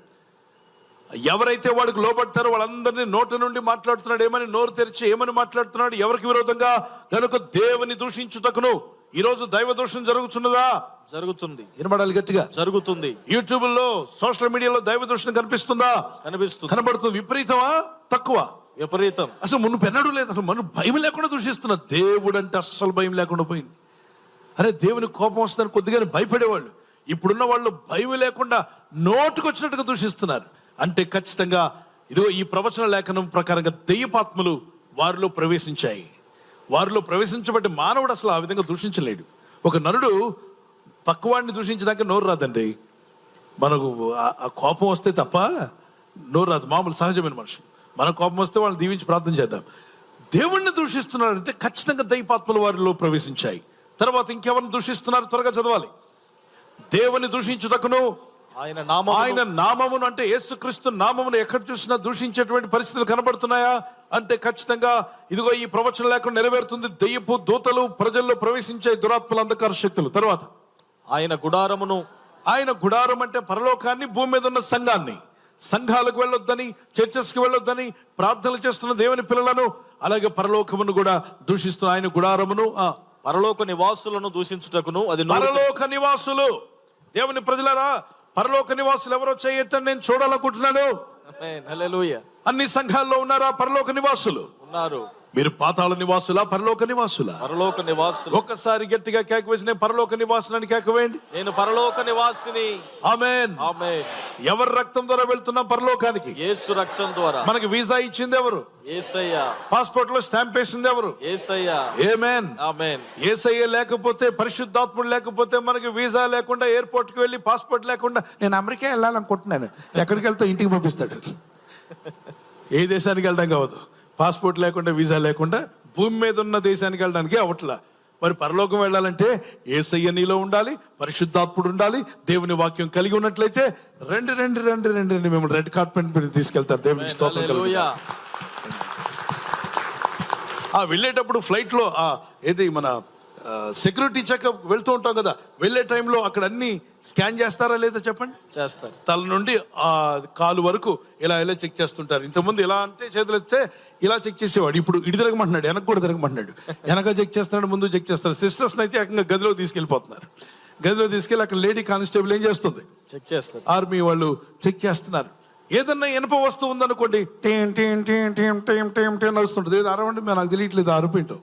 ఎవరైతే వాడికి లోబడతారో వాళ్ళందరినీ నోటి నుండి మాట్లాడుతున్నాడు. ఏమని? నోరు తెరిచి ఏమని మాట్లాడుతున్నాడు? ఎవరికి విరోధంగా? కనుక దేవుని దూషించుటకును. ఈ రోజు దైవ దూషణ జరుగుతున్నదా? జరుగుతుంది. వినబడాలి గట్టిగా. జరుగుతుంది. యూట్యూబ్ లో, సోషల్ మీడియాలో దైవ దూషణ కనిపిస్తుందా? కనబడుతుంది. విపరీతమా? తక్కువ? విపరీతం. అసలు మును పెన్నడు లేదు. అసలు మనం భయం లేకుండా దూషిస్తున్నా. దేవుడు అంటే అస్సలు భయం లేకుండా పోయింది. అరే దేవుని కోపం వస్తుందని కొద్దిగానే భయపడేవాళ్ళు. ఇప్పుడున్న వాళ్ళు భయం లేకుండా నోటుకు వచ్చినట్టుగా దూషిస్తున్నారు. అంటే ఖచ్చితంగా ఇదిగో ఈ ప్రవచన లేఖనం ప్రకారంగా దెయ్యపాత్మలు వారిలో ప్రవేశించాయి. వారిలో ప్రవేశించబట్టి మానవుడు అసలు ఆ విధంగా దూషించలేడు. ఒక నరుడు పక్కవాడిని దూషించడానికి నోరు రాదండి. మనకు ఆ కోపం వస్తే తప్ప నోరు రాదు. మామూలు సహజమైన మనుషులు. మన కోపం వస్తే వాళ్ళని దీవించి ప్రార్థన చేద్దాం. దేవుణ్ణి దూషిస్తున్నారంటే ఖచ్చితంగా దైవపాత్మలు వారిలో ప్రవేశించాయి. తర్వాత ఇంకెవరిని దూషిస్తున్నారు? త్వరగా చదవాలి. దేవుని దూషించుటకును, ఆయన నామమును అంటే యేసుక్రీస్తు నామమును ఎక్కడ చూసినా దూషించేటువంటి పరిస్థితులు కనబడుతున్నాయా? అంటే ఖచ్చితంగా ఇదిగో ఈ ప్రవచనం లేకుండా నెరవేరుతుంది. దెయ్యపు దూతలు ప్రజల్లో ప్రవేశించే దురాత్మల అంధకార శక్తులు. తర్వాత ఆయన గుడారమును, ఆయన గుడారం అంటే పరలోకాన్ని, భూమి మీద ఉన్న సంఘాన్ని. సంఘాలకు వెళ్ళొద్దని, చర్చెస్కి వెళ్ళొద్దని ప్రార్థనలు చేస్తున్న దేవుని పిల్లలను, అలాగే పరలోకమును కూడా దూషిస్తున్న ఆయన గుడారమును, పరలోక నివాసులను దూషించుటకును అది పరలోక నివాసులు. దేవుని ప్రజలారా, పరలోక నివాసులు ఎవరో చేయొద్దని నేను చూడాలనుకుంటున్నాను. హల్లెలూయా. అన్ని సంఘాల్లో ఉన్నారా పరలోక నివాసులు? ఉన్నారు. మీరు పాతాళ నివాసులా, పరలోక నివాసులా? పరలోక నివాసులు. ఒక్కసారి గట్టిగా కేక వేసి నేను పరలోక నివాసులని కేక వేయండి. నేను పరలోక నివాసిని. ఆమేన్. ఆమేన్. ఎవరి రక్తం ద్వారా వెళ్తున్నాం పరలోకానికి? యేసు రక్తం ద్వారా. మనకి వీసా ఇచ్చింది ఎవరు? యేసయ్య. పాస్పోర్ట్ లో స్టాంప్ వేసింది ఎవరు? యేసయ్య. ఆమేన్. ఆమేన్. యేసయ్య లేకపోతే, పరిశుద్ధాత్ముడు లేకపోతే మనకి వీసా లేకుండా, ఎయిర్పోర్ట్ కి వెళ్ళి పాస్పోర్ట్ లేకుండా నేను అమెరికా వెళ్ళాలనుకుంటున్నాను, ఎక్కడికి వెళ్తా ఇంటికి పంపిస్తాడు. ఏ దేశానికి వెళ్ళడం కావద్దు, పాస్పోర్ట్ లేకుండా, వీసా లేకుండా భూమి మీద ఉన్న దేశానికి వెళ్ళడానికి అవట్లా. మరి పరలోకం వెళ్ళాలంటే యేసయ్య నీలో ఉండాలి, పరిశుద్ధాత్ముడు ఉండాలి, దేవుని వాక్యం కలిగి ఉన్నట్లయితే రండి రండి రండి రండి అని మిమ్మల్ని రెడ్ కార్పెట్ మీద తీసుకెళ్తారు. దేవునికి స్తోత్రం కలుగును. వెళ్ళేటప్పుడు ఫ్లైట్ లో ఏది మన సెక్యూరిటీ చెకప్ వెళ్తూ ఉంటాం కదా, వెళ్ళే టైంలో అక్కడ అన్ని స్కాన్ చేస్తారా లేదా చెప్పండి? చేస్తారు. తల నుండి కాలు వరకు ఇలా ఇలా చెక్ చేస్తుంటారు. ఇంతకుముందు ఇలా అంటే చేతులు ఎత్తే ఇలా చెక్ చేసేవాడు, ఇప్పుడు ఇటు తిరగమంటున్నాడు, వెనక కూడా తిరగమంటున్నాడు. వెనక చెక్ చేస్తున్నాడు, ముందు చెక్ చేస్తాడు. సిస్టర్స్ అయితే ఏకంగా గదిలో తీసుకెళ్లిపోతున్నారు. గదిలో తీసుకెళ్లి అక్కడ లేడీ కానిస్టేబుల్ ఏం చేస్తుంది? చెక్ చేస్తారు. ఆర్మీ వాళ్ళు చెక్ చేస్తున్నారు. ఏదన్నా ఇనప వస్తువు ఉందనుకోండి, టేం టేం టేం టేం టేం టేం టేం వస్తుంటుంది. ఏదో అరవండి, నాకు తెలియట్లేదు అరుపేంటో.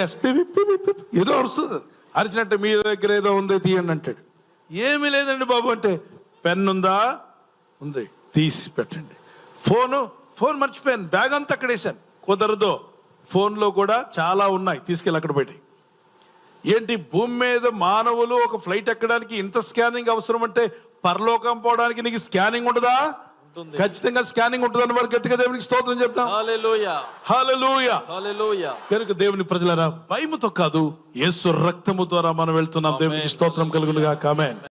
ఎస్ ఏదో వస్తుంది, అరిచినట్టు మీ దగ్గర ఏదో ఉంది తీయండి అంటాడు. ఏమీ లేదండి బాబు అంటే, పెన్ ఉందా? ఉంది, తీసి పెట్టండి. ఫోన్ మర్చిపోయాను, బ్యాగ్ అంతా అక్కడ వేసాను. కుదరదు, ఫోన్లో కూడా చాలా ఉన్నాయి, తీసుకెళ్ళి అక్కడ పెట్టి. ఏంటి భూమి మీద మానవులు ఒక ఫ్లైట్ ఎక్కడానికి ఇంత స్కానింగ్ అవసరం అంటే, పరలోకం పోవడానికి నీకు స్కానింగ్ ఉండదా? ఖచ్చితంగా స్కానింగ్ ఉంటుందని వారు గట్టిగా దేవునికి స్తోత్రం చెప్తాం. హల్లెలూయా. హల్లెలూయా. హల్లెలూయా. కనుక దేవుని ప్రజలారా, భయముతో కాదు, యేసు రక్తము ద్వారా మనం వెళ్తున్నాం. దేవునికి స్తోత్రం కలుగును గాక. ఆమేన్.